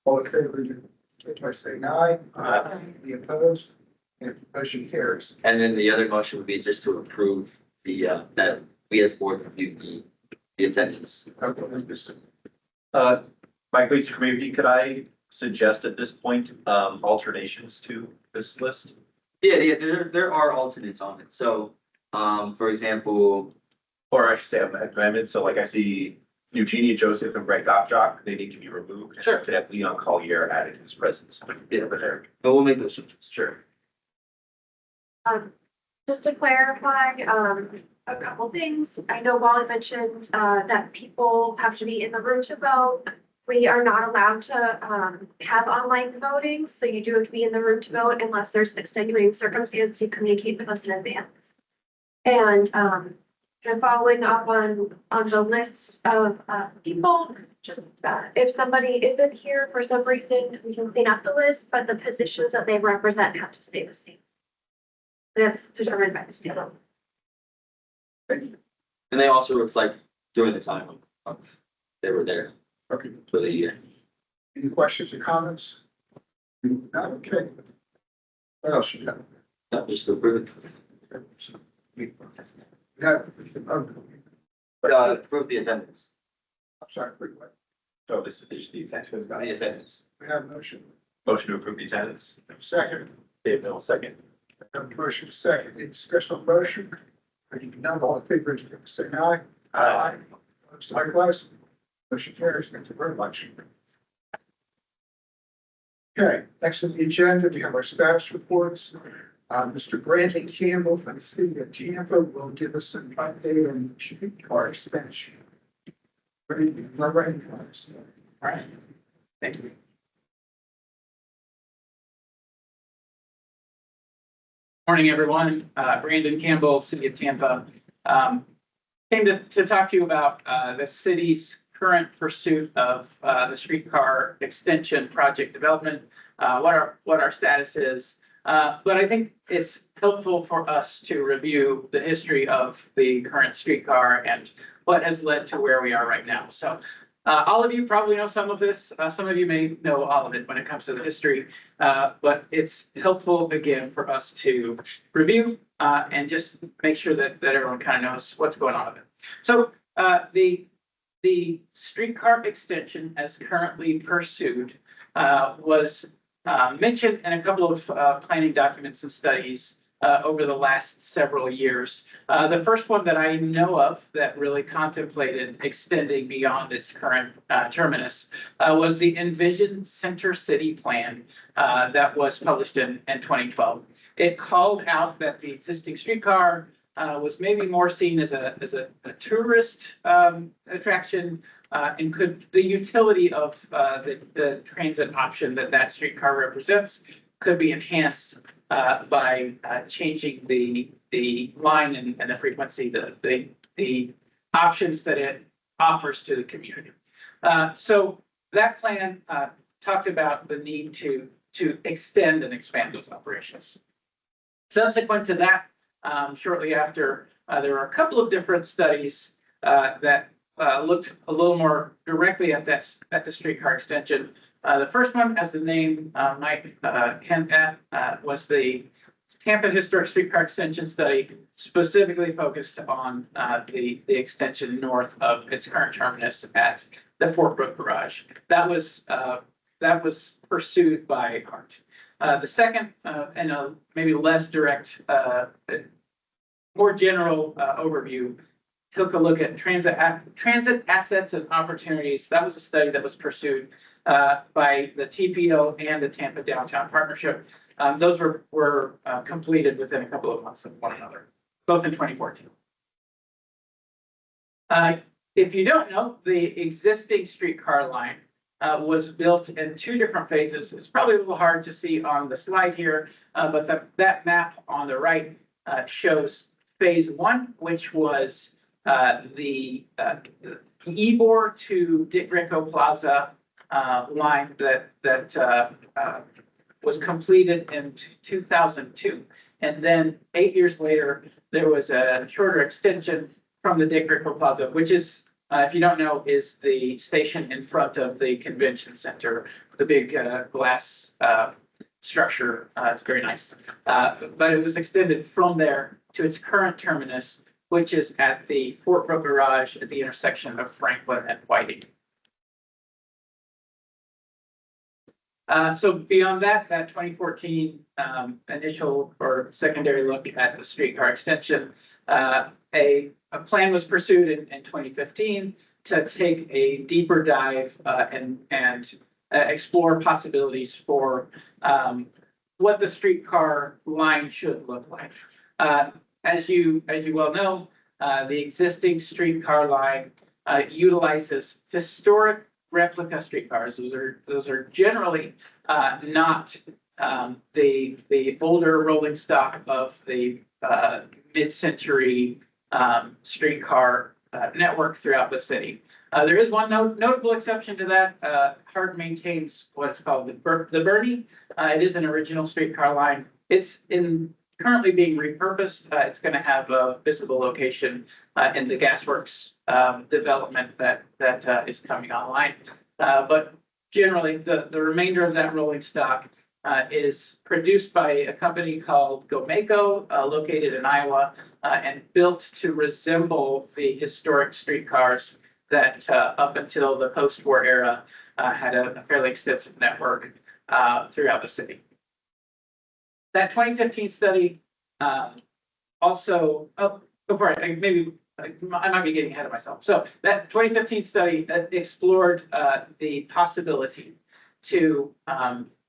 All in favor, indicate by saying aye.
Aye.
Any opposed? And motion carries.
And then the other motion would be just to approve the, that we as board review the attendance.
Mike Lacy from AP, could I suggest at this point, alternations to this list?
Yeah, there are alternates on it. So, for example,
Or I should say amendments, so like I see Eugenia Joseph and Brett Gottschalk, they need to be removed.
Sure.
To have Leon Collier added to his presence.
Yeah.
Over there.
but we'll make those changes.
Sure.
Just to clarify, a couple things. I know Wally mentioned, that people have to be in the room to vote. We are not allowed to, have online voting, so you do have to be in the room to vote unless there's an extenuating circumstance, you communicate with us in advance. And following up on the list of, people, just, if somebody isn't here for some reason, we can clean up the list, but the positions that they represent have to stay the same. That's determined by the state.
And they also reflect during the time of they were there
Okay,
for the year.
any questions or comments? Not okay. What else you got?
Not just to approve
We have,
approve the attendance.
I'm sorry, wait, what?
So this is just the attendance.
The attendance.
We have a motion.
Motion to approve the attendance.
Second.
Dave Mills, second.
We have a motion second. Any discussion on the motion? Hearing none, all in favor, say aye. Opposed, likewise. Motion carries. Thank you very much. Okay, next on the agenda, we have our status reports. Mr. Brandon Campbell from the city of Tampa will give us an update on the streetcar expansion. Brandon, we're ready for this. All right, thank you.
Morning, everyone. Brandon Campbell, City of Tampa. Came to talk to you about the city's current pursuit of the streetcar extension project development, what our status is. But I think it's helpful for us to review the history of the current streetcar and what has led to where we are right now. So all of you probably know some of this. Some of you may know all of it when it comes to the history. But it's helpful, again, for us to review and just make sure that everyone kind of knows what's going on with it. So the streetcar extension as currently pursued was mentioned in a couple of planning documents and studies over the last several years. The first one that I know of that really contemplated extending beyond its current terminus was the Envision Center City Plan that was published in 2012. It called out that the existing streetcar was maybe more seen as a tourist attraction, and could the utility of the transit option that streetcar represents could be enhanced by changing the line and the frequency, the options that it offers to the community. So that plan talked about the need to extend and expand those operations. Subsequent to that, shortly after, there were a couple of different studies that looked a little more directly at the streetcar extension. The first one, as the name might hint at, was the Tampa Historic Streetcar Extension Study, specifically focused on the extension north of its current terminus at the Fort Brook Garage. That was pursued by HART. The second, and a maybe less direct, more general overview, took a look at transit assets and opportunities. That was a study that was pursued by the TPO and the Tampa Downtown Partnership. Those were completed within a couple of months of one another, both in 2014. If you don't know, the existing streetcar line was built in two different phases. It's probably a little hard to see on the slide here, but that map on the right shows phase one, which was the Ybor to Dick Rico Plaza line that was completed in 2002. And then 8 years later, there was a shorter extension from the Dick Rickle Plaza, which is, if you don't know, is the station in front of the convention center, the big glass structure. It's very nice. But it was extended from there to its current terminus, which is at the Fort Brooke Garage at the intersection of Franklin and Whiting. So beyond that 2014 initial or secondary look at the streetcar extension, a plan was pursued in 2015 to take a deeper dive and explore possibilities for what the streetcar line should look like. As you well know, the existing streetcar line utilizes historic replica streetcars. Those are generally not the older rolling stock of the mid-century streetcar network throughout the city. There is one notable exception to that. HART maintains what's called the Bernie. It is an original streetcar line. It's currently being repurposed. It's going to have a visible location in the gasworks development that is coming online. But generally, the remainder of that rolling stock is produced by a company called Gomeco, located in Iowa, and built to resemble the historic streetcars that up until the post-war era had a fairly extensive network throughout the city. That 2015 study also, before I might be getting ahead of myself. So that 2015 study explored the possibility to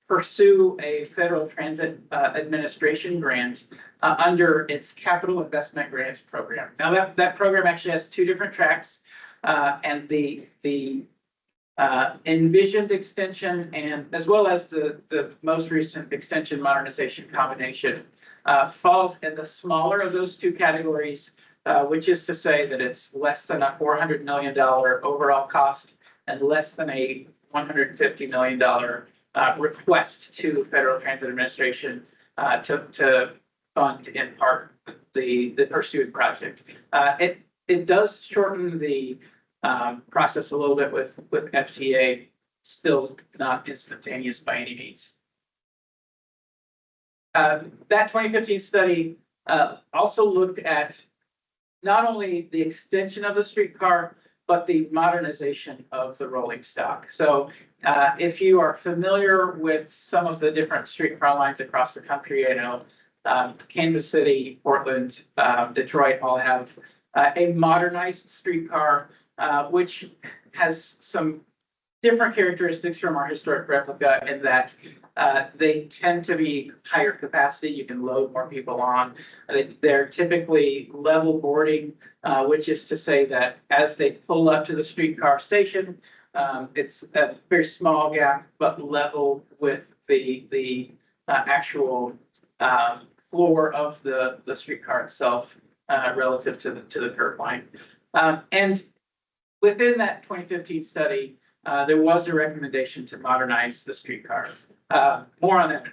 pursue a Federal Transit Administration grant under its Capital Investment Grants program. Now that program actually has two different tracks, and the envisioned extension and as well as the most recent extension modernization combination falls in the smaller of those two categories, which is to say that it's less than a $400 million overall cost and less than a $150 million request to Federal Transit Administration to fund in part the pursued project. It does shorten the process a little bit with FTA, still not instantaneous by any means. That 2015 study also looked at not only the extension of the streetcar, but the modernization of the rolling stock. So if you are familiar with some of the different streetcar lines across the country, I know Kansas City, Portland, Detroit all have a modernized streetcar, which has some different characteristics from our historic replica in that they tend to be higher capacity. You can load more people on. They're typically level boarding, which is to say that as they pull up to the streetcar station, it's a very small gap, but level with the actual floor of the streetcar itself relative to the curb line. And within that 2015 study, there was a recommendation to modernize the streetcar. More on that.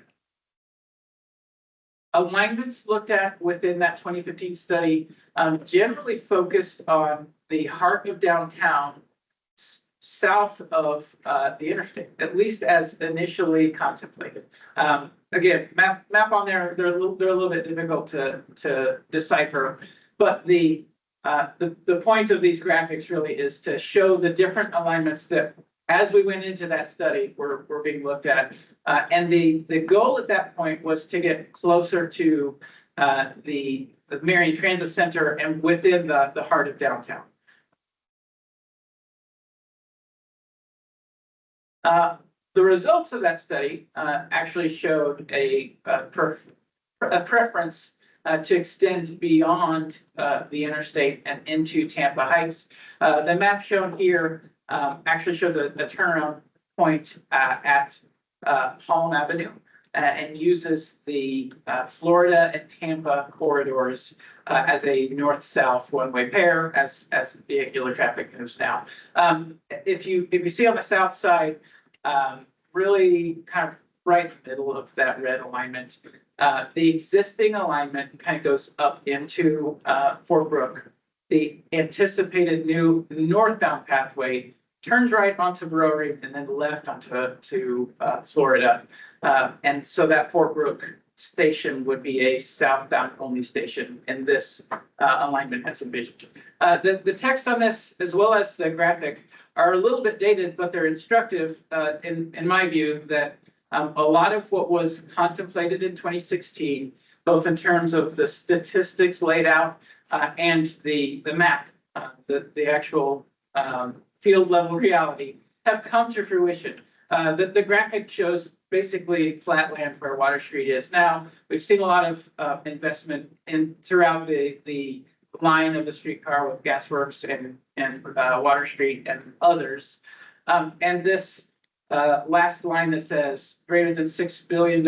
Alignments looked at within that 2015 study generally focused on the heart of downtown, south of the interstate, at least as initially contemplated. Again, map on there, they're a little bit difficult to decipher, but the point of these graphics really is to show the different alignments that, as we went into that study, were being looked at. And the goal at that point was to get closer to the Marion Transit Center and within the heart of downtown. The results of that study actually showed a preference to extend beyond the interstate and into Tampa Heights. The map shown here actually shows a turnaround point at Palm Avenue and uses the Florida and Tampa corridors as a north-south one-way pair as vehicular traffic moves now. If you see on the south side, really kind of right in the middle of that red alignment. The existing alignment kind of goes up into Fort Brook. The anticipated new northbound pathway turns right onto Brewery and then left onto Florida. And so that Fort Brook station would be a southbound only station, and this alignment has envisioned. The text on this, as well as the graphic, are a little bit dated, but they're instructive in my view that a lot of what was contemplated in 2016, both in terms of the statistics laid out and the map, the actual field level reality, have come to fruition. The graphic shows basically flat land where Water Street is now. We've seen a lot of investment throughout the line of the streetcar with Gasworks and Water Street and others. And this last line that says greater than $6 billion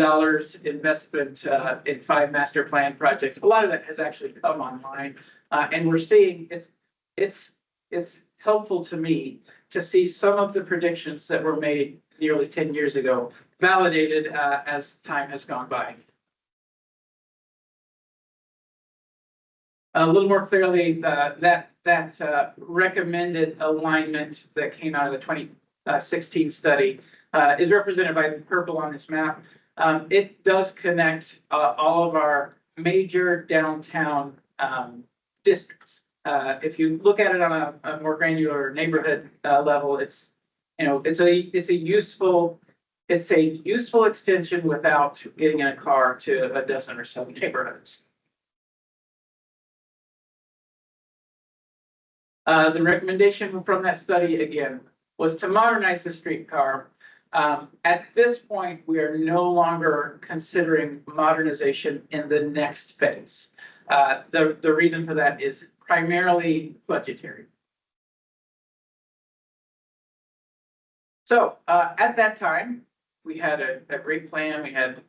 investment in 5 master plan projects. A lot of that has actually come online, and we're seeing it's helpful to me to see some of the predictions that were made nearly 10 years ago validated as time has gone by. A little more clearly, that recommended alignment that came out of the 2016 study is represented by the purple on this map. It does connect all of our major downtown districts. If you look at it on a more granular neighborhood level, it's a useful extension without getting in a car to a dozen or so neighborhoods. The recommendation from that study, again, was to modernize the streetcar. At this point, we are no longer considering modernization in the next phase. The reason for that is primarily budgetary. So at that time, we had a great plan. We had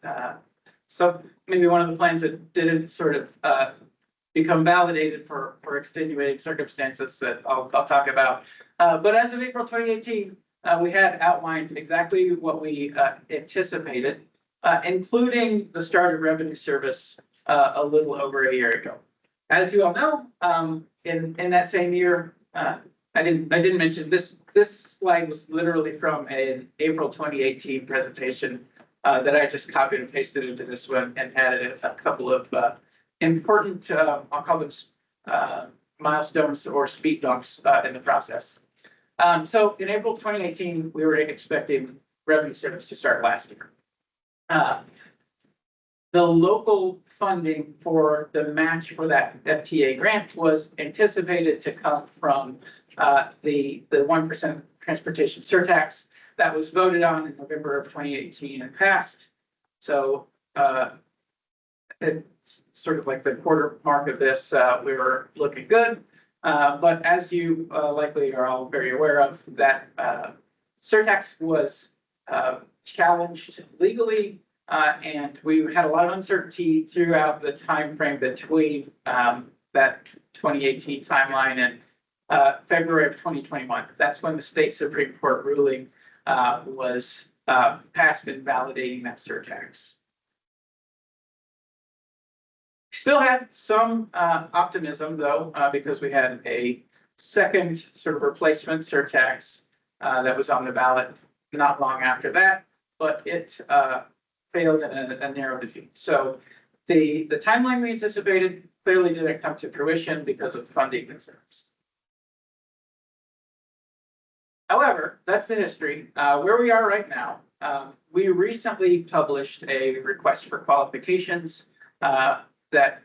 maybe one of the plans that didn't sort of become validated for extenuating circumstances that I'll talk about. But as of April 2018, we had outlined exactly what we anticipated, including the start of revenue service a little over a year ago. As you all know, in that same year, I didn't mention this. This slide was literally from an April 2018 presentation that I just copied and pasted into this one and added a couple of important, I'll call them milestones or speed bumps in the process. So in April 2018, we were expecting revenue service to start last year. The local funding for the match for that FTA grant was anticipated to come from the 1% transportation surtax that was voted on in November of 2018 and passed. So it's sort of like the quarter mark of this, we were looking good. But as you likely are all very aware of, that surtax was challenged legally, and we had a lot of uncertainty throughout the time frame between that 2018 timeline and February of 2021. That's when the state Supreme Court ruling was passed and validating that surtax. Still had some optimism though, because we had a second sort of replacement surtax that was on the ballot not long after that, but it failed in a narrow defeat. So the timeline we anticipated clearly didn't come to fruition because of funding concerns. However, that's the history. Where we are right now, we recently published a request for qualifications that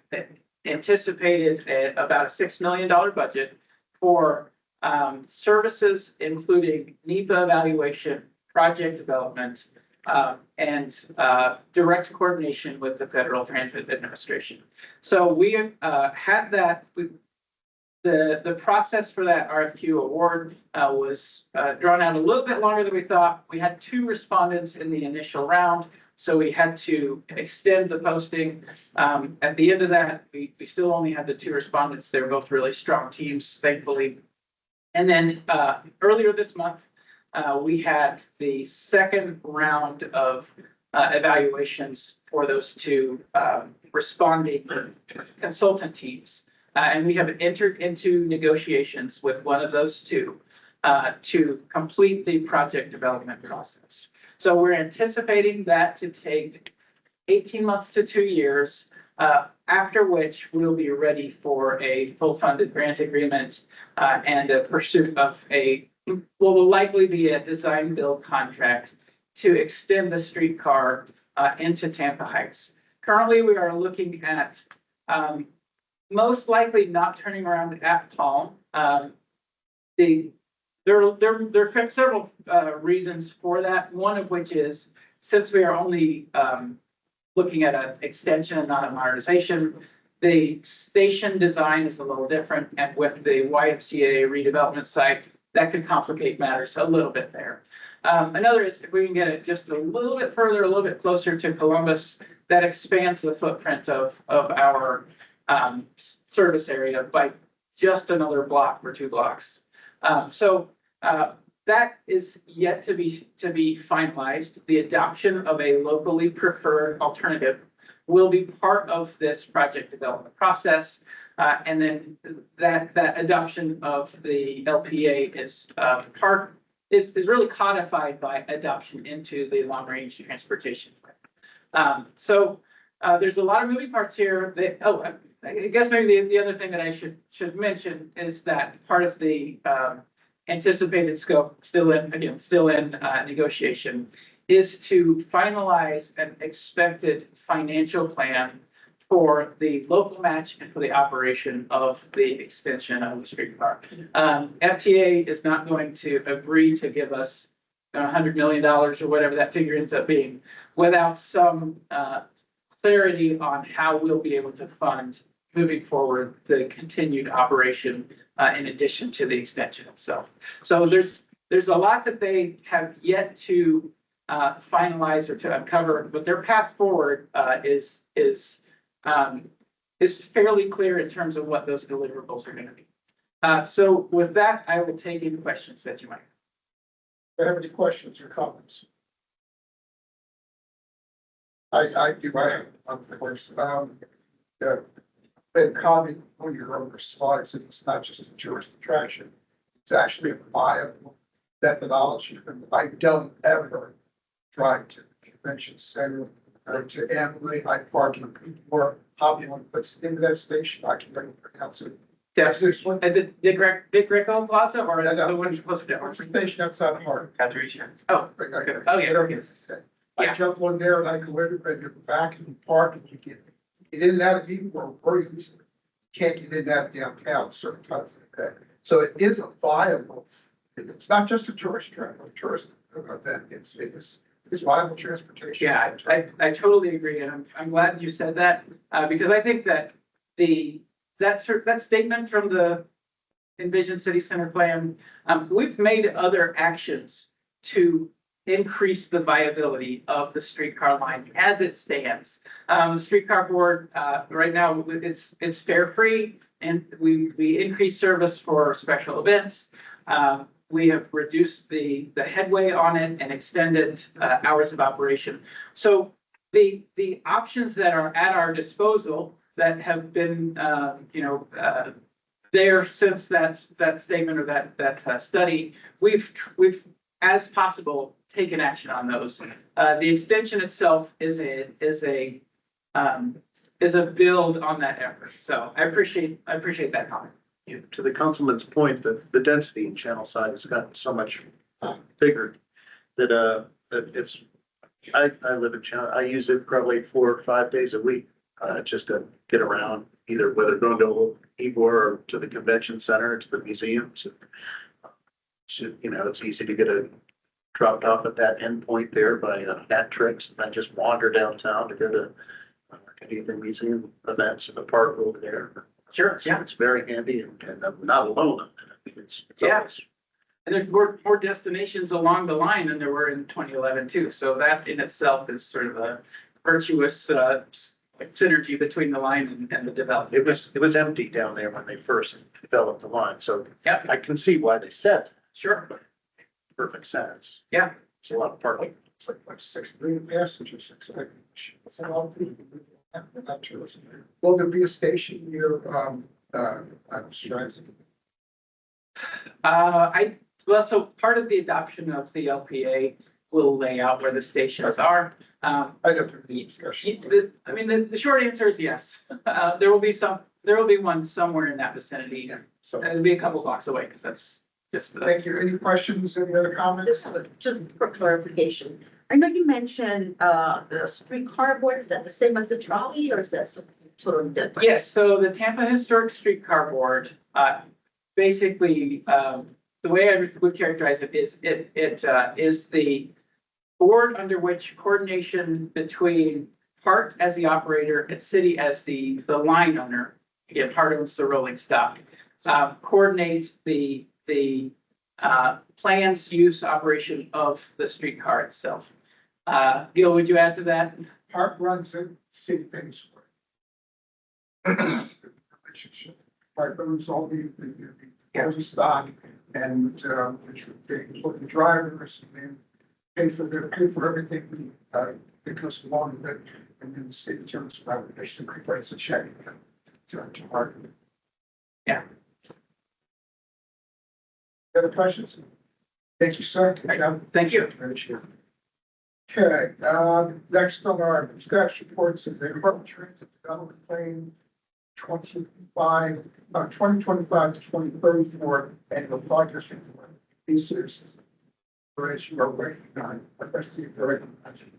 anticipated about a $6 million budget for services, including NEPA evaluation, project development, and direct coordination with the Federal Transit Administration. So we had that. The process for that RFQ award was drawn out a little bit longer than we thought. We had 2 respondents in the initial round, so we had to extend the posting. At the end of that, we still only had the 2 respondents. They were both really strong teams, thankfully. And then earlier this month, we had the second round of evaluations for those two responding consultant teams. And we have entered into negotiations with one of those two to complete the project development process. So we're anticipating that to take 18 months to 2 years, after which we'll be ready for a full funded grant agreement and a pursuit of what will likely be a design build contract to extend the streetcar into Tampa Heights. Currently, we are looking at most likely not turning around at Palm. There are several reasons for that. One of which is, since we are only looking at an extension and not a modernization, the station design is a little different, and with the YMCA redevelopment site, that could complicate matters a little bit there. Another is if we can get it just a little bit further, a little bit closer to Columbus, that expands the footprint of our service area by just another block or 2 blocks. That is yet to be finalized. The adoption of a locally preferred alternative will be part of this project development process. And then that adoption of the LPA is really codified by adoption into the long range transportation plan. There's a lot of moving parts here. I guess maybe the other thing that I should mention is that part of the anticipated scope, still in negotiation, is to finalize an expected financial plan for the local match and for the operation of the extension of the streetcar. FTA is not going to agree to give us $100 million or whatever that figure ends up being without some clarity on how we'll be able to fund moving forward the continued operation in addition to the extension itself. So there's a lot that they have yet to finalize or to uncover, but their path forward is fairly clear in terms of what those deliverables are going to be. So with that, I will take any questions that you might have.
Do you have any questions or comments? I do, of course. And comment on your own slides, it's not just a tourist attraction. It's actually a viable methodology. I don't ever drive to the convention center or to Amway, Hyde Park, and people are hopping on, but into that station, I can never pronounce it.
At the Dick Greco Plaza or the one closer to
There's a station outside of Hart.
Oh, oh yeah.
I jump on there and I go everywhere, and go back and park, and you get in and out of even where you can't get in and out of downtown certain times of the day. So it is a viable, it's not just a tourist event, it's viable transportation.
Yeah, I totally agree, and I'm glad you said that, because I think that that statement from the Envision City Center plan, we've made other actions to increase the viability of the streetcar line as it stands. The streetcar board, right now, it's fare free, and we increase service for special events. We have reduced the headway on it and extended hours of operation. So the options that are at our disposal that have been there since that statement or that study, we've as possible taken action on those. The extension itself is a build on that effort. So I appreciate that comment.
Yeah, to the councilman's point, that the density in Channel Side has gotten so much bigger that it's, I live in Channel, I use it probably 4 or 5 days a week just to get around, either whether going to Ybor or to the convention center, or to the museums. It's easy to get dropped off at that endpoint there by hat tricks, and then just wander downtown to go to any of the museum events in the park over there.
Sure, yeah.
It's very handy, and I'm not alone. It's
Yeah.
always,
And there's more destinations along the line than there were in 2011 too. So that in itself is sort of a virtuous synergy between the line and the development.
it was empty down there when they first developed the line, so
Yep.
I can see why they said that.
Sure.
Perfect sense.
Yeah.
It's a lot of parking.
It's like 6 million passengers expected. It's a lot of people. I'm not sure. Will there be a station near, Strides?
Well, so part of the adoption of the LPA will lay out where the stations are.
I don't have any discussion.
The short answer is yes. There will be one somewhere in that vicinity.
So,
It'll be a couple blocks away because that's just the.
thank you. Any questions, any other comments?
Just for clarification, I know you mentioned, the streetcar board, is that the same as the trolley or is that something totally different?
Yes, so the Tampa Historic Streetcar Board, basically, the way I would characterize it is, it is the board under which coordination between Hart as the operator and city as the line owner, again, Hart owns the rolling stock, coordinates the plans, use, operation of the streetcar itself. Gil, would you add to that?
Park runs in city pays for it. Relationship. Park runs all the stock and, they put the drivers and pay for everything, that goes along with it. And then the city turns around, basically writes a check to Park.
Yeah.
Other questions? Thank you, sir. Good job.
Thank you.
Okay, next on our status reports is the Department of Transit Development Plan 2025 to 2034 annual project report. This is for as you are recognized, requesting your recognition.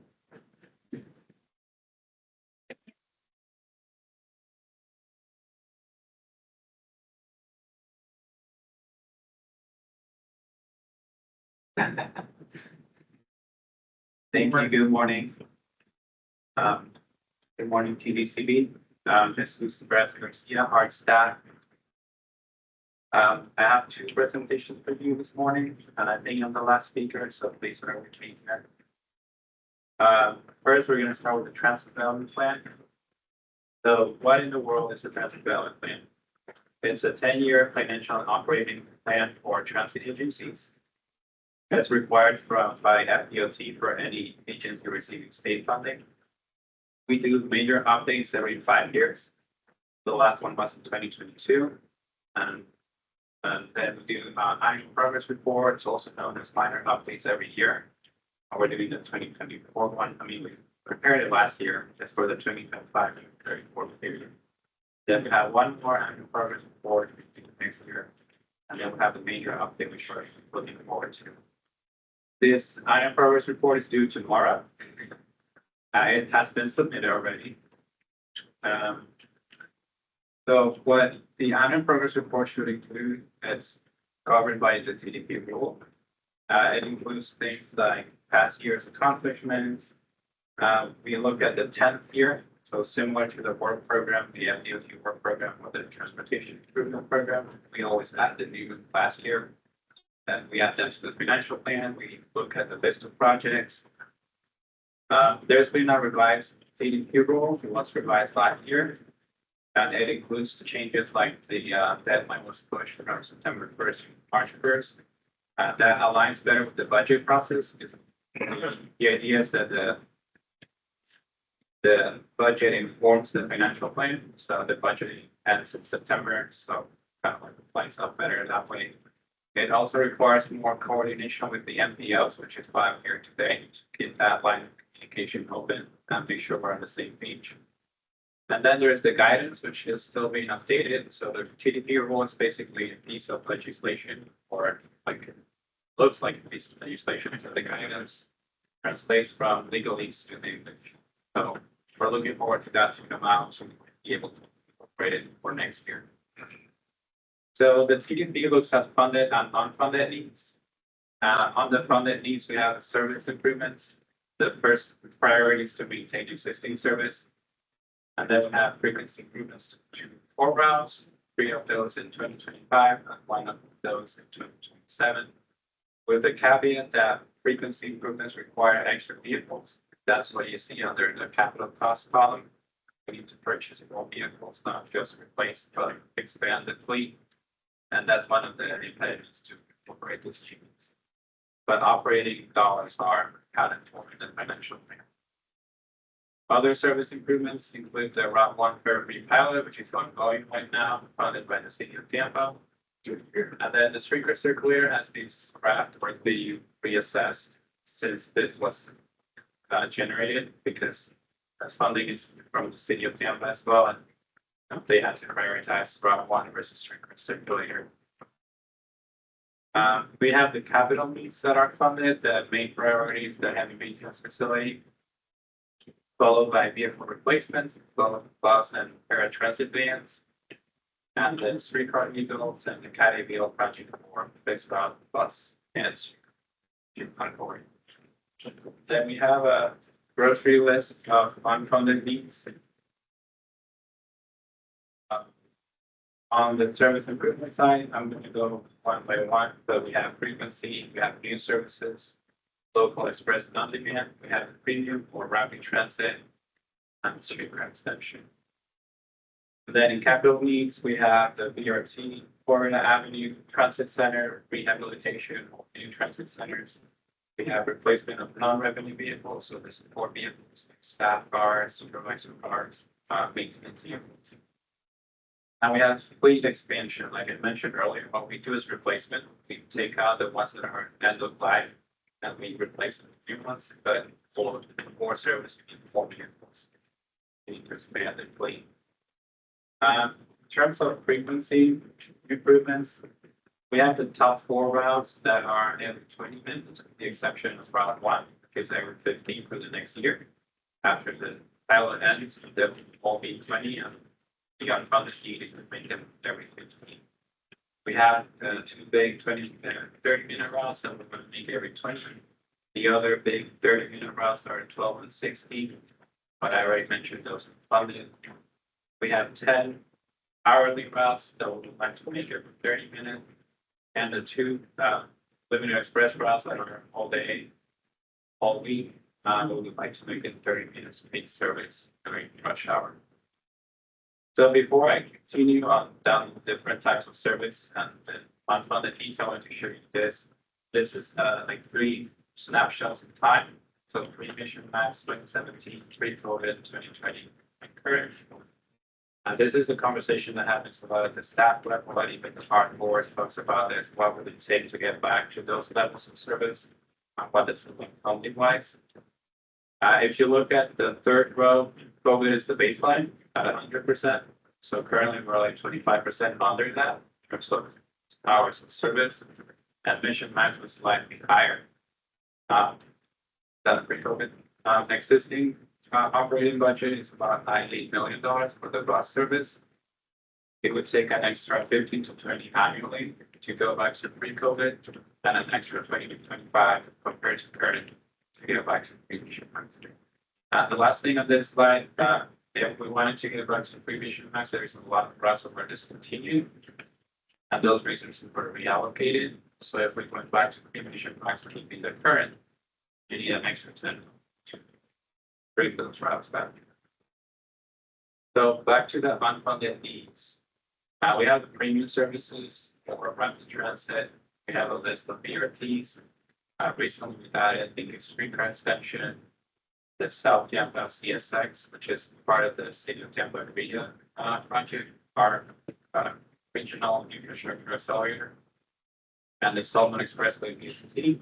Thank you. Good morning. Good morning, TDCB. This is Garcia, our staff. I have two presentations for you this morning, and I think I'm the last speaker, so please bear with me here. First, we're going to start with the Transit Development Plan. So, what in the world is the Transit Development Plan? It's a 10-year financial and operating plan for transit agencies. That's required by FDOT for any agency receiving state funding. We do major updates every 5 years. The last one was in 2022. And then we do annual progress reports, also known as minor updates every year. And we're doing the 2024 one. We prepared it last year just for the 2025 and 2034 period. Then we have one more annual progress report next year. And then we have the major update, which we're looking forward to. This annual progress report is due tomorrow. It has been submitted already. So what the annual progress report should include is covered by the TDP rule. It includes things like past year's accomplishments. We look at the 10th year, so similar to the work program, the FDOT work program or the transportation improvement program. We always add the new last year. Then we add them to the financial plan. We look at the list of projects. There's been a revised TDP rule. It was revised last year. And it includes the changes like the deadline was pushed from September 1st to March 1st. That aligns better with the budget process. The idea is that the budget informs the financial plan. So the budget ends in September. So kind of like it plays out better that way. It also requires more coordination with the MPOs, which is why I'm here today, to keep that line of communication open and make sure we're on the same page. And then there's the guidance, which is still being updated. So the TDP rule is basically a piece of legislation, or like looks like a piece of legislation. So the guidance translates from legalese to English. So we're looking forward to that to come out so we can be able to incorporate it for next year. So the TDP looks at funded and non-funded needs. On the funded needs, we have service improvements. The first priority is to maintain existing service. And then we have frequency improvements to 4 routes, 3 of those in 2025, and 1 of those in 2027. With the caveat that frequency improvements require extra vehicles. That's what you see under the capital cost column. We need to purchase more vehicles, not just replace, but expand the fleet. And that's one of the impediments to incorporate these changes. But operating dollars are accounted for in the financial plan. Other service improvements include the Route 1 curve repilot, which is ongoing right now, funded by the city of Tampa. And then the streetcar circulator has been scrapped or be reassessed since this was generated, because as funding is from the city of Tampa as well, and they have to prioritize Route 1 versus streetcar circulator. We have the capital needs that are funded. The main priority is the heavy maintenance facility, followed by vehicle replacements, followed bus and paratransit vans, and then streetcar vehicles and the CADVL project for fixed route bus and streetcar. Then we have a grocery list of unfunded needs. On the service improvement side, I'm going to go one by one, but we have frequency, we have new services, local express and on-demand, we have premium or rapid transit, and streetcar extension. Then in capital needs, we have the BRT, Florida Avenue Transit Center, rehabilitation of new transit centers. We have replacement of non-revenue vehicles, so the support vehicles, staff cars, supervisor cars, maintenance vehicles. And we have fleet expansion, like I mentioned earlier. What we do is replacement. We take out the ones that are end of life and we replace them with new ones, but for more service, we need more vehicles. We need to expand the fleet. In terms of frequency improvements, we have the top 4 routes that are every 20 minutes, with the exception of Route 1, which is every 15 for the next year. After the pilot ends, there will be 20, and the unfunded need is to make them every 15. We have 2 big 30-minute routes that we're going to make every 20. The other big 30-minute routes are 12 and 60, but I already mentioned those are funded. We have 10 hourly routes that we would like to make every 30 minutes, and the 2 limited express routes that are all day, all week. We would like to make it 30 minutes peak service during rush hour. So before I continue on down different types of service and unfunded needs, I want to show you this. This is like 3 snapshots in time. So pre-mission maps 2017, pre-COVID 2020, and current. This is a conversation that happens a lot at the staff level, but even the hard board talks about this. What would it take to get back to those levels of service? What does it look funding wise? If you look at the 3rd row, COVID is the baseline at 100%. So currently we're like 25% under that in terms of hours of service. Admission max was slightly higher than pre-COVID. Existing operating budget is about $98 million for the bus service. It would take an extra 15 to 20 annually to go back to pre-COVID, and an extra 20 to 25 compared to current to get back to pre-mission max. The last thing on this slide, if we wanted to get back to pre-mission max, there is a lot of routes that were discontinued, and those resources were reallocated. So if we went back to pre-mission max, keeping the current, you need an extra 10 to bring those routes back. So back to the unfunded needs. We have the premium services for rapid transit. We have a list of BRTs. Recently we added the streetcar extension, the South Tampa CSX, which is part of the City of Tampa area project, our regional infrastructure accelerator, and the Solomon Expressway BRT.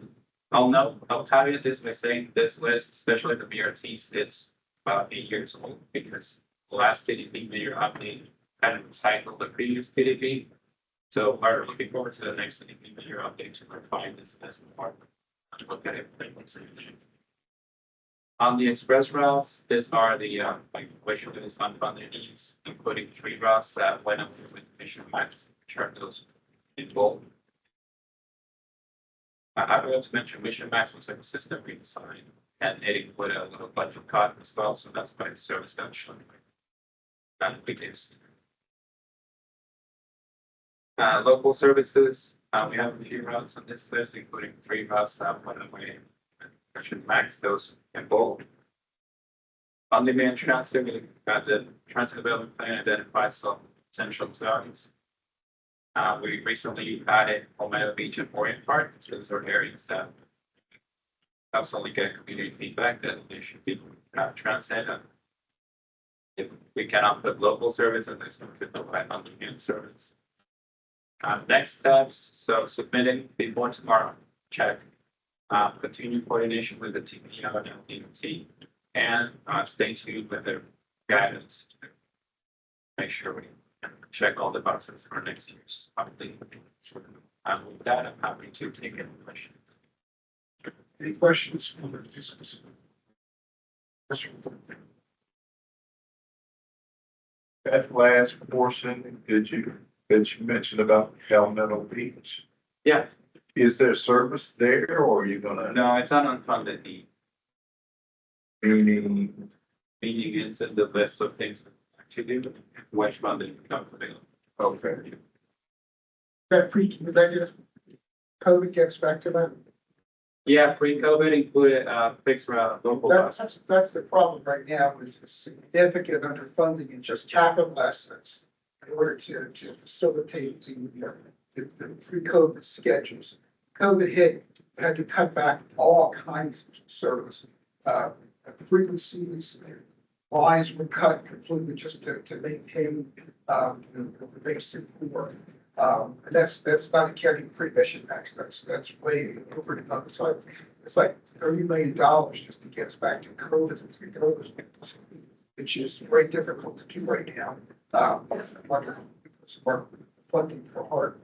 I'll caveat this by saying this list, especially the BRTs, it's about 8 years old, because the last TDP major update kind of recycled the previous TDP. So we're looking forward to the next TDP major update to refine this list more, to look at it. On the express routes, these are the which is unfunded needs, including 3 routes that went up with mission max, which are those in bold. I forgot to mention mission max was like a system redesign, and it included a little budget cut as well, so that's why the service got shown and reduced. Local services, we have a few routes on this list, including 3 routes that went away. Mission max those in bold. On-demand transit, we got the transit development plan identified some potential zones. We recently added Palmetto Beach and Orient Park, so those are areas that constantly get community feedback that there should be transit. And if we cannot put local service, and there's no to provide on-demand service. Next steps, so submitting before tomorrow, check. Continue coordination with the TPO and LDOT, and stay tuned with their guidance to make sure we check all the boxes for next year's update. With that, I'm happy to take any questions.
Any questions from the participants?
That last portion, that you mentioned about Palmetto Beach,
Yeah,
is there service there or are you gonna?
no, it's an unfunded need,
Meaning,
meaning it's in the list of things to actually do, which funding becomes available.
okay,
That COVID gets back to that.
Yeah, pre-COVID included, fixed route local buses.
That's the problem right now, is a significant underfunding in just capital assets in order to facilitate the pre-COVID schedules. COVID hit, had to cut back all kinds of service, frequencies, lines were cut completely just to maintain, the basic work. And that's not counting pre-mission tax, that's way over and above. So it's like $30 million just to get us back to COVID, which is very difficult to do right now. Our funding for hard,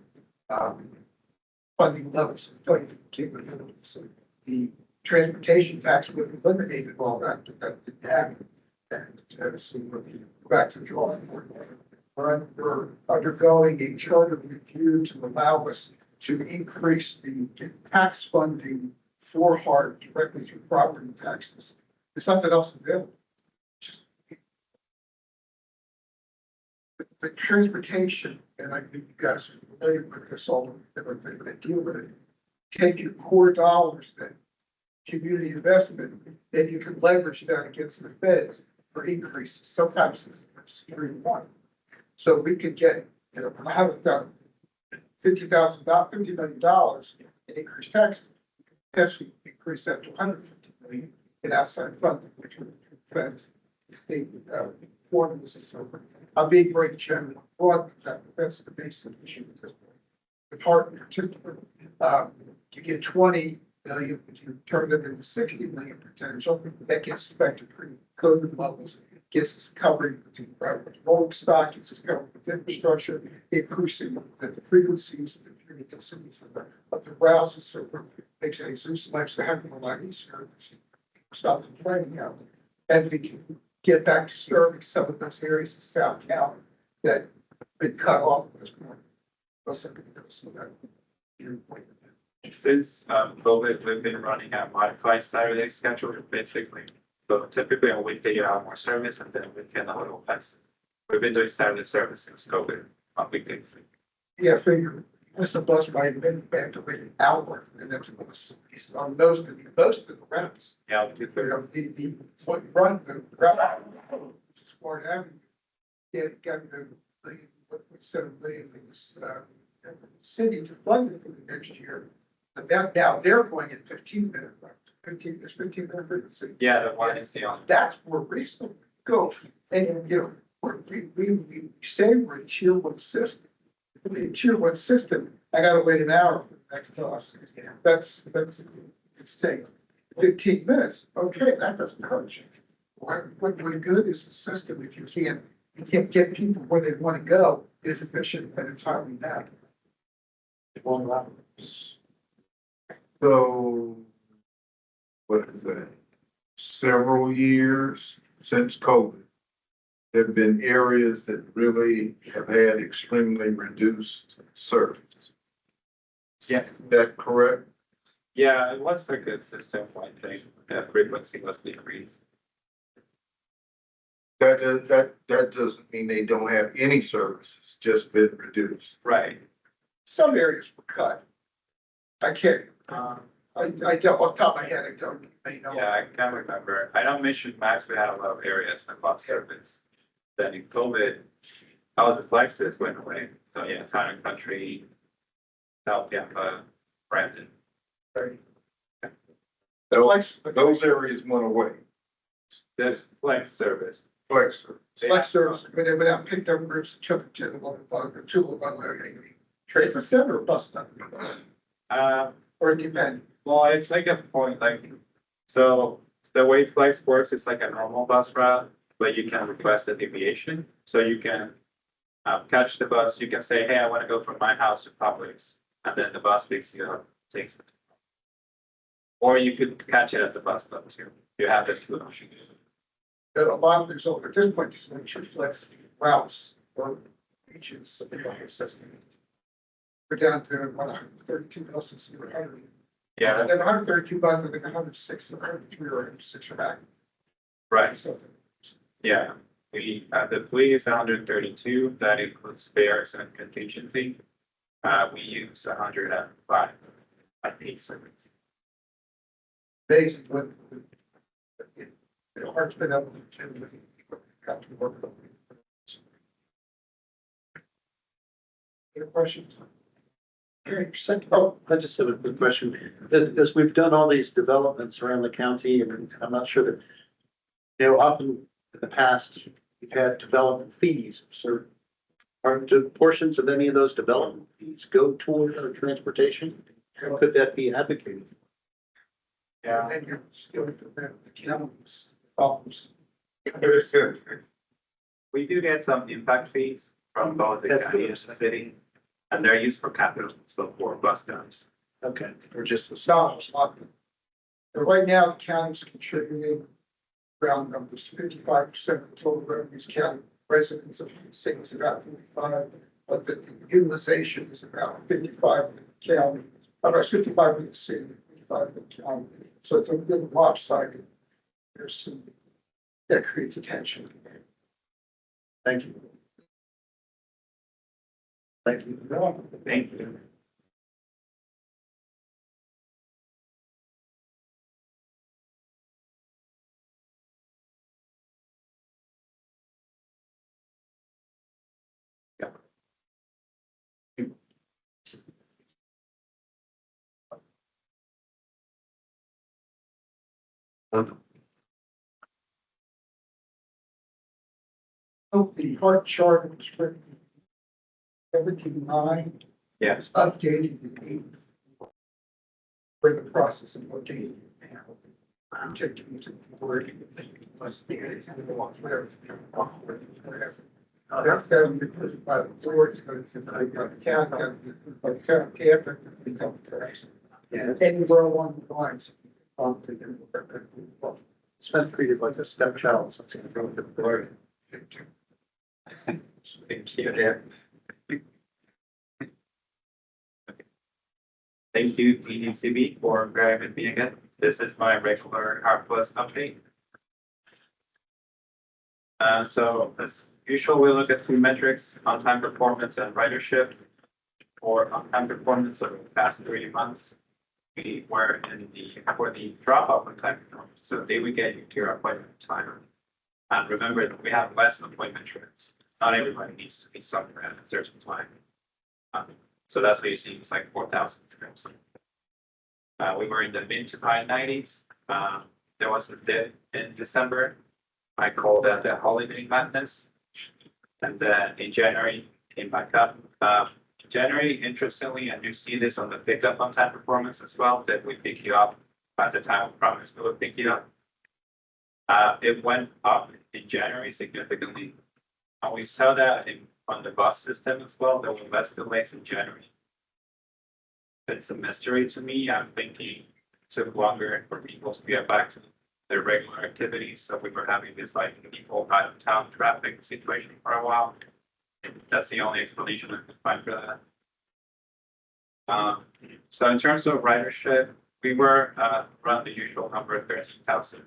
funding levels, funding capabilities. The transportation tax would have eliminated all that, but that didn't happen. And so we're back to the drawing board. We're undergoing a charter review to allow us to increase the tax funding for hard directly through property taxes. There's something else available. The transportation, and I think you guys are familiar with this, all everything they deal with it. Take your core dollars, then community investment, then you can leverage that against the feds for increases. Sometimes it's 3-1. So we could get, $50 million in increased taxes, potentially increase that to 150 million in outside funding, which would feds state formulas and so forth. I'm being very general, broad, but that's the basic issue at this point. The part in particular, you get 20 million, if you turn it into 60 million potential, that gets us back to pre-COVID levels. Gets us covering with rolling stock, gets us covering with infrastructure, increasing the frequencies, the periodicities of the routes and so forth, makes a Zeus life a heck of a lot easier. Stop the planning out. And we can get back to serving some of those areas in South County that have been cut off at this point.
Since COVID, we've been running a modified Saturday schedule, basically. So typically on weekday you have more service, and then weekend a little less. We've been doing Saturday service since COVID on weekdays.
Yeah, figure. This a bus might have been back to an hour for the next bus. It's on most of the routes.
Yeah,
The what run the route, which is Florida Avenue, got the 1.7 million from this city to fund it for the next year. But now they're going at 15-minute route. 15 minute frequency.
Yeah, the one is the only.
That's where reasonable go. And we say we're a tier one system. Tier one system, I gotta wait an hour for the next bus. That's it's saying 15 minutes. Okay, that doesn't hurt you. What good is the system if you can't get people where they want to go in an efficient and a timely manner?
so what is that? Several years since COVID, there have been areas that really have had extremely reduced service.
Yeah.
Is that correct?
Yeah, it was a good system, I think. The frequency was decreased.
That doesn't mean they don't have any service, it's just been reduced.
Right.
Some areas were cut. I can't, I don't, off the top of my head, I don't,
Yeah, I can't remember. I know Mission Max, we had a lot of areas that lost service. Then in COVID, all the flexes went away. So yeah, Town and Country, South Tampa, Brandon.
Those areas went away.
This flex service.
Flex.
Select service, but they went out and picked up groups of children, Trades a center or bus stop, or it depends.
Well, it's like a point, like, so the way flex works is like a normal bus route, but you can request a deviation. So you can catch the bus, you can say, hey, I want to go from my house to Publix, and then the bus picks you up, takes it. Or you could catch it at the bus stop too. You have the two options.
A lot of there's over at this point, just like two flex routes or beaches of the system. We're down to 132 buses.
Yeah.
Then 132 buses, then 106, 103 or 106 are back.
Right.
So
Yeah, we, the fleet is 132, that includes spares and contingency. We use 105 at the service.
basically what the heart's been able to do with got to work. Any questions? Okay,
I just have a quick question. As we've done all these developments around the county, and I'm not sure that, often in the past, we've had development fees. So do portions of any of those development fees go toward our transportation? How could that be advocated?
Yeah.
And you're still the county's problems.
We do get some impact fees from both the county and the city, and they're used for capital, so for bus stops.
Okay.
Or just the stops. But right now, the county's contributing round numbers, 55% of total revenues, county residents of the city is about 45, but the utilization is about 55 in the county, about 55 in the city, 55 in the county. So it's a little lopsided. There's some, that creates tension.
Thank you. Thank you.
Thank you.
Oh, the heart chart was written 79.
Yeah.
It's updated in 8. For the process of updating it now. I'm taking it to the word. That's got to be approved by the board, but it's by the county, by the county, after it becomes correct. Yeah, anywhere along the lines.
It's been treated like a stepchild since it's going to the board.
Thank you. Thank you, TDCB, for having me again. This is my regular Plus update. So as usual, we look at 2 metrics: on-time performance and ridership. For on-time performance over the past 3 months, we were in for the drop-off on time performance. So they would get you to your appointment time. And remember that we have less appointment trips. Not everybody needs to be somewhere at a certain time. So that's what you see, it's like 4,000 trips. We were in the mid to high 90s. There was a dip in December. I called that the holiday madness. And then in January, came back up. January, interestingly, and you see this on the pickup on time performance as well, that we pick you up at the time we promised we would pick you up. It went up in January significantly. And we saw that on the bus system as well. There were less delays in January. It's a mystery to me. I'm thinking it took longer for people to get back to their regular activities. So we were having this like people out of town traffic situation for a while. That's the only explanation I could find for that. So in terms of ridership, we were around the usual number of 13,000.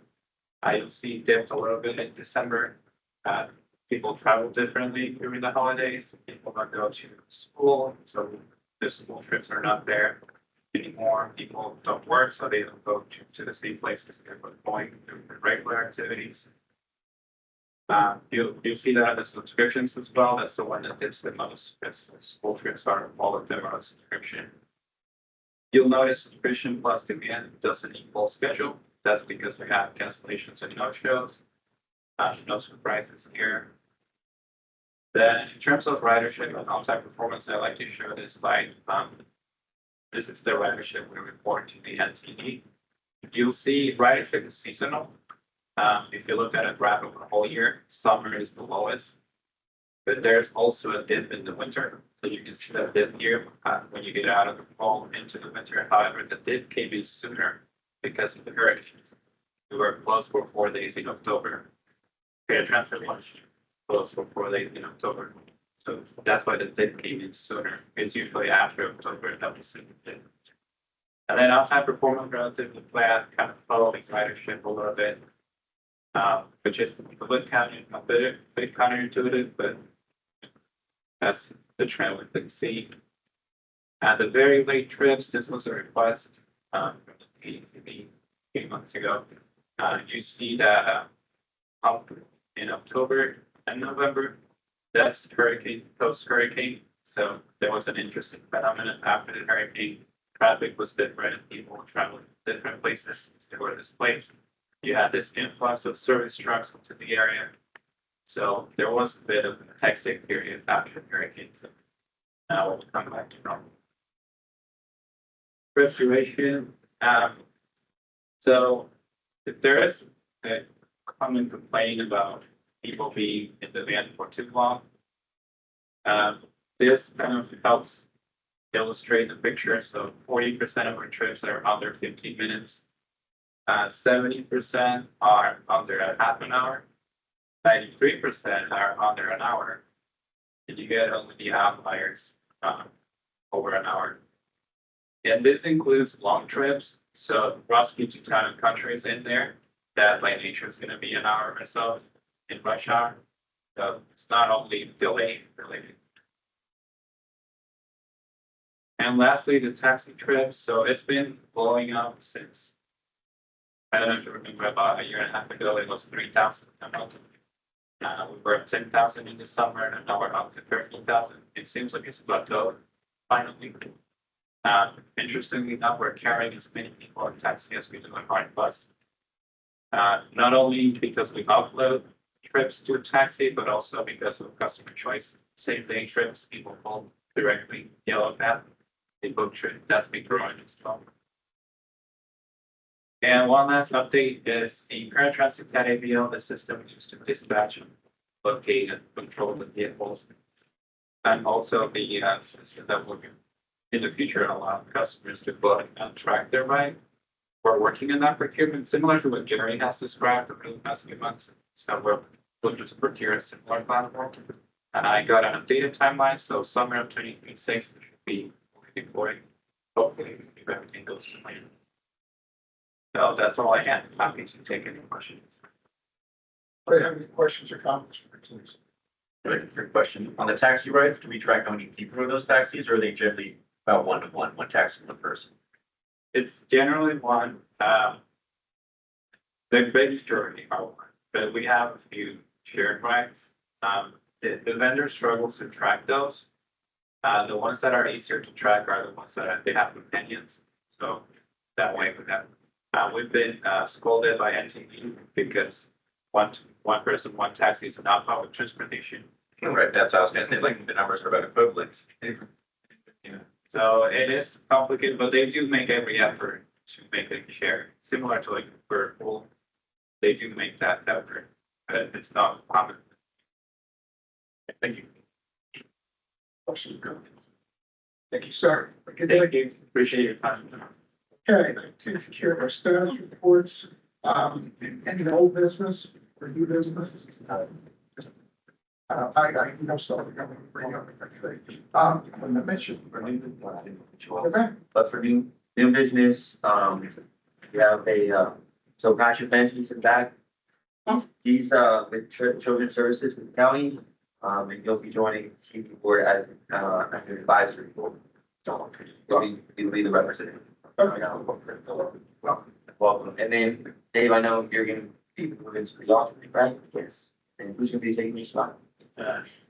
IOC dipped a little bit in December. People travel differently during the holidays. People don't go to school, so the school trips are not there anymore. People don't work, so they don't go to the same places they're going to their regular activities. You'll see that in the subscriptions as well. That's the one that dips the most because school trips are all of them are on subscription. You'll notice subscription plus demand doesn't equal schedule. That's because we have cancellations and no shows. No surprises here. Then in terms of ridership and on-time performance, I like to show this slide. This is the ridership we report to the NTD. You'll see ridership is seasonal. If you look at a graph over the whole year, summer is the lowest. But there's also a dip in the winter. So you can see that dip here when you get out of the fall into the winter. However, the dip came in sooner because of the hurricanes. We were closed for 4 days in October. Air transit was closed for 4 days in October. So that's why the dip came in sooner. It's usually after October that we see the dip. And then on-time performance relatively flat, kind of following ridership a little bit. Which is a bit counterintuitive, but that's the trend we can see. At the very late trips, this was a request from the TDCB a few months ago. You see that up in October and November, that's hurricane, post-hurricane. So there was an interesting phenomenon after the hurricane. Traffic was different, people were traveling to different places since they were displaced. You had this influx of service trucks into the area. So there was a bit of a hectic period after the hurricane. So now we'll come back to normal. Restoration. So if there is a common complaint about people being in the van for too long, this kind of helps illustrate the picture. So 40% of our trips are under 15 minutes. 70% are under a half an hour. 93% are under an hour. And you get only the outliers over an hour. And this includes long trips. So Roski to town and country is in there. That by nature is going to be an hour or so in rush hour. So it's not only delay related. And lastly, the taxi trips. So it's been blowing up since, I don't know if you remember, about a year and a half ago, it was 3,000 a month. We were at 10,000 in the summer, and now we're up to 13,000. It seems like it's plateaued finally. Interestingly enough, we're carrying as many people in taxi as we do in hard bus. Not only because we upload trips to a taxi, but also because of customer choice. Same day trips, people call directly Yellow Path. They book trip, that's been growing as well. And one last update is the paratransit cat ABL, the system used to dispatch and locate and control the vehicles. And also the system that will in the future allow customers to book and track their ride. We're working on that procurement, similar to what Jerry has described over the past few months. So we're looking to procure a similar platform. And I got an updated timeline, so summer of 2026 should be deployed. Hopefully, if everything goes to plan. So that's all I had. Happy to take any questions.
Do you have any questions or comments? Please.
Good question. On the taxi rides, do we track how many people are in those taxis, or are they generally about 1-to-1, one taxi, one person?
It's generally one. The big majority are one, but we have a few shared rides. The vendor struggles to track those. The ones that are easier to track are the ones that they have companions. So that way we have. We've been scolded by NTD because one person, one taxi is not public transportation.
Right, that's what I was gonna say, like, the numbers are about equivalent.
Yeah. So it is complicated, but they do make every effort to make it share, similar to like Whirlpool. They do make that effort, but it's not common. Thank you.
Thank you, sir.
Thank you. Appreciate your time.
Okay, taking care of our status reports, any old business or new business? I know something I'm going to bring up. I'm going to mention.
But for new business, we have a, so Patrick Fancy's in back. He's with Children's Services with the county, and he'll be joining the TV board as an advisory board. So he'll be the representative. Welcome. And then Dave, I know you're gonna be moving to the alternate, right? Yes. And who's gonna be taking your spot?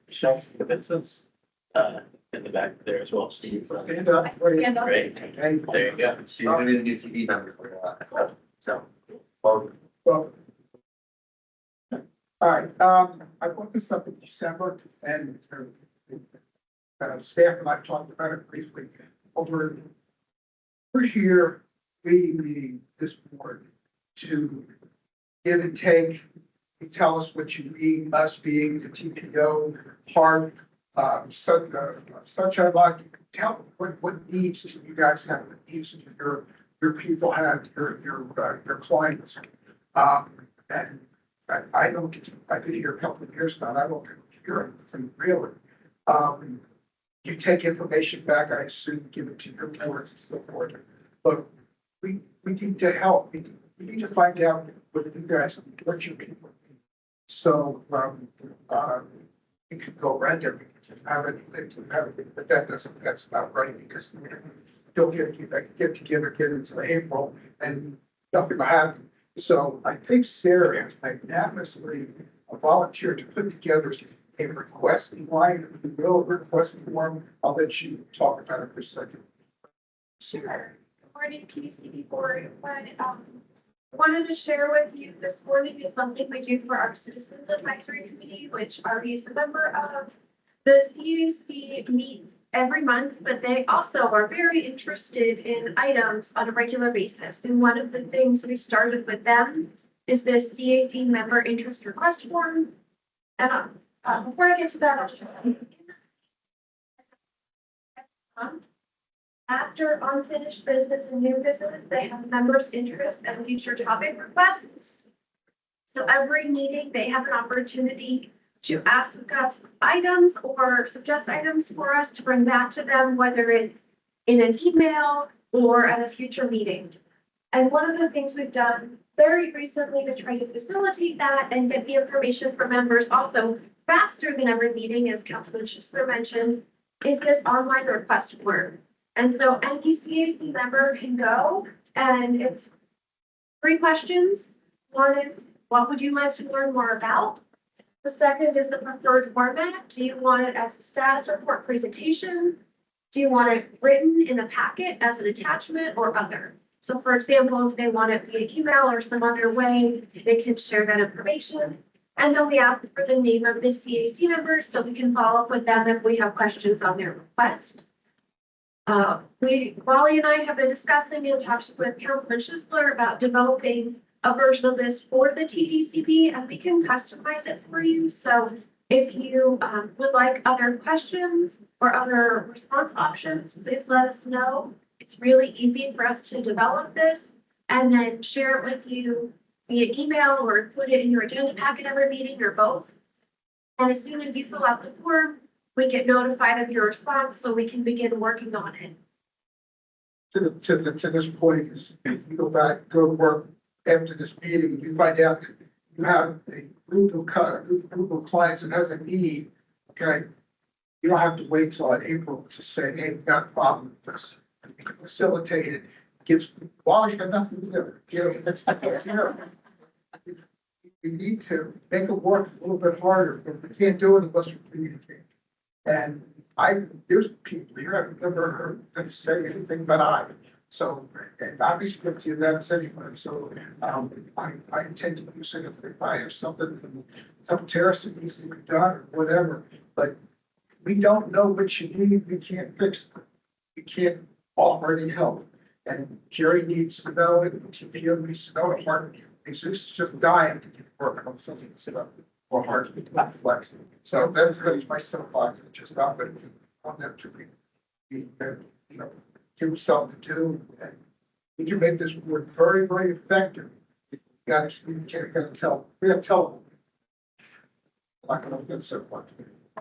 Michelle Vincent's
in the back there as well.
Stand up.
Stand up.
Great. There you go.
She's gonna be the new TV member for so. Well,
Well, all right, I brought this up in December and staff and I talked about it briefly over. We're here, we, this board, to give and take. You tell us what you need, us being the TPO, hard, such a lot, tell what needs do you guys have, what needs do your people have, your clients. And I don't, I've been here a couple of years now, and I don't hear anything really. You take information back, I assume, give it to your boards and so forth, but we need to help, we need to find out what you guys, what you people need. So, you can go right there, have anything, but that's not right, because you don't get together, get into April, and nothing will happen. So I think Sarah has magnanimously volunteered to put together a requesting line, if you will, a requesting form. I'll let you talk about it for a second.
Sure. Good morning, TDCB board. What wanted to share with you this morning is something we do for our Citizens Advisory Committee, which Arby is a member of. The CUC meets every month, but they also are very interested in items on a regular basis. And one of the things we started with them is this CAC member interest request form. And before I get to that, I'll just after unfinished business and new business, they have members' interest and future topic requests. So every meeting, they have an opportunity to ask us items or suggest items for us to bring back to them, whether it's in an email or at a future meeting. And one of the things we've done very recently to try to facilitate that and get the information for members also faster than every meeting, as Councilman Schisler mentioned, is this online request form. And so any CAC member can go, and it's 3 questions. One is, what would you like to learn more about? The second is the preferred format. Do you want it as a status report presentation? Do you want it written in a packet as an attachment or other? So for example, if they want it via email or some other way, they can share that information. And then we ask for the name of the CAC members so we can follow up with them if we have questions on their request. Wally and I have been discussing and talked with Councilman Schisler about developing a version of this for the TDCB, and we can customize it for you. So if you would like other questions or other response options, please let us know. It's really easy for us to develop this and then share it with you via email or put it in your agenda packet every meeting or both. And as soon as you fill out the form, we get notified of your response so we can begin working on it.
To this point, you go back, go to work after this meeting, you find out that you have a group of clients that has a need, okay? You don't have to wait till April to say, hey, we got a problem with this. We can facilitate it. Gives, Wally's got nothing to do. You know, we need to make it work a little bit harder, but we can't do it unless we communicate. And there's people here I've never heard them say anything but I. So, and obviously if you that anyway, so I intend to use it if I have something, some terrace that needs to be done or whatever. But we don't know what you need, we can't fix it. We can't offer any help. And Jerry needs to know it, and TPO needs to know it. Hard, Jesus is just dying to get working on something that's or hard to be flexible. So that's my soapbox, it's just not going to be on them to be you know, give something to do. And we can make this board very, very effective. You got to communicate, you got to tell, we have to tell them. I'm not going to get so much.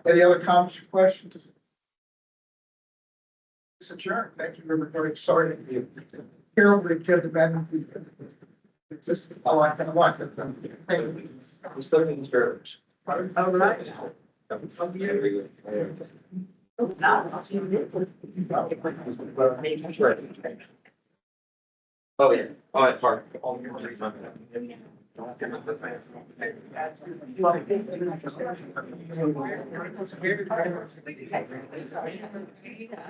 Any other comments or questions? It's adjourned. Thank you, everybody. Sorry to be here. We get the man. It's just, I like it.
I'm still in church.
All right.
Now, Oh, yeah.
Oh, that's part of all your reasons.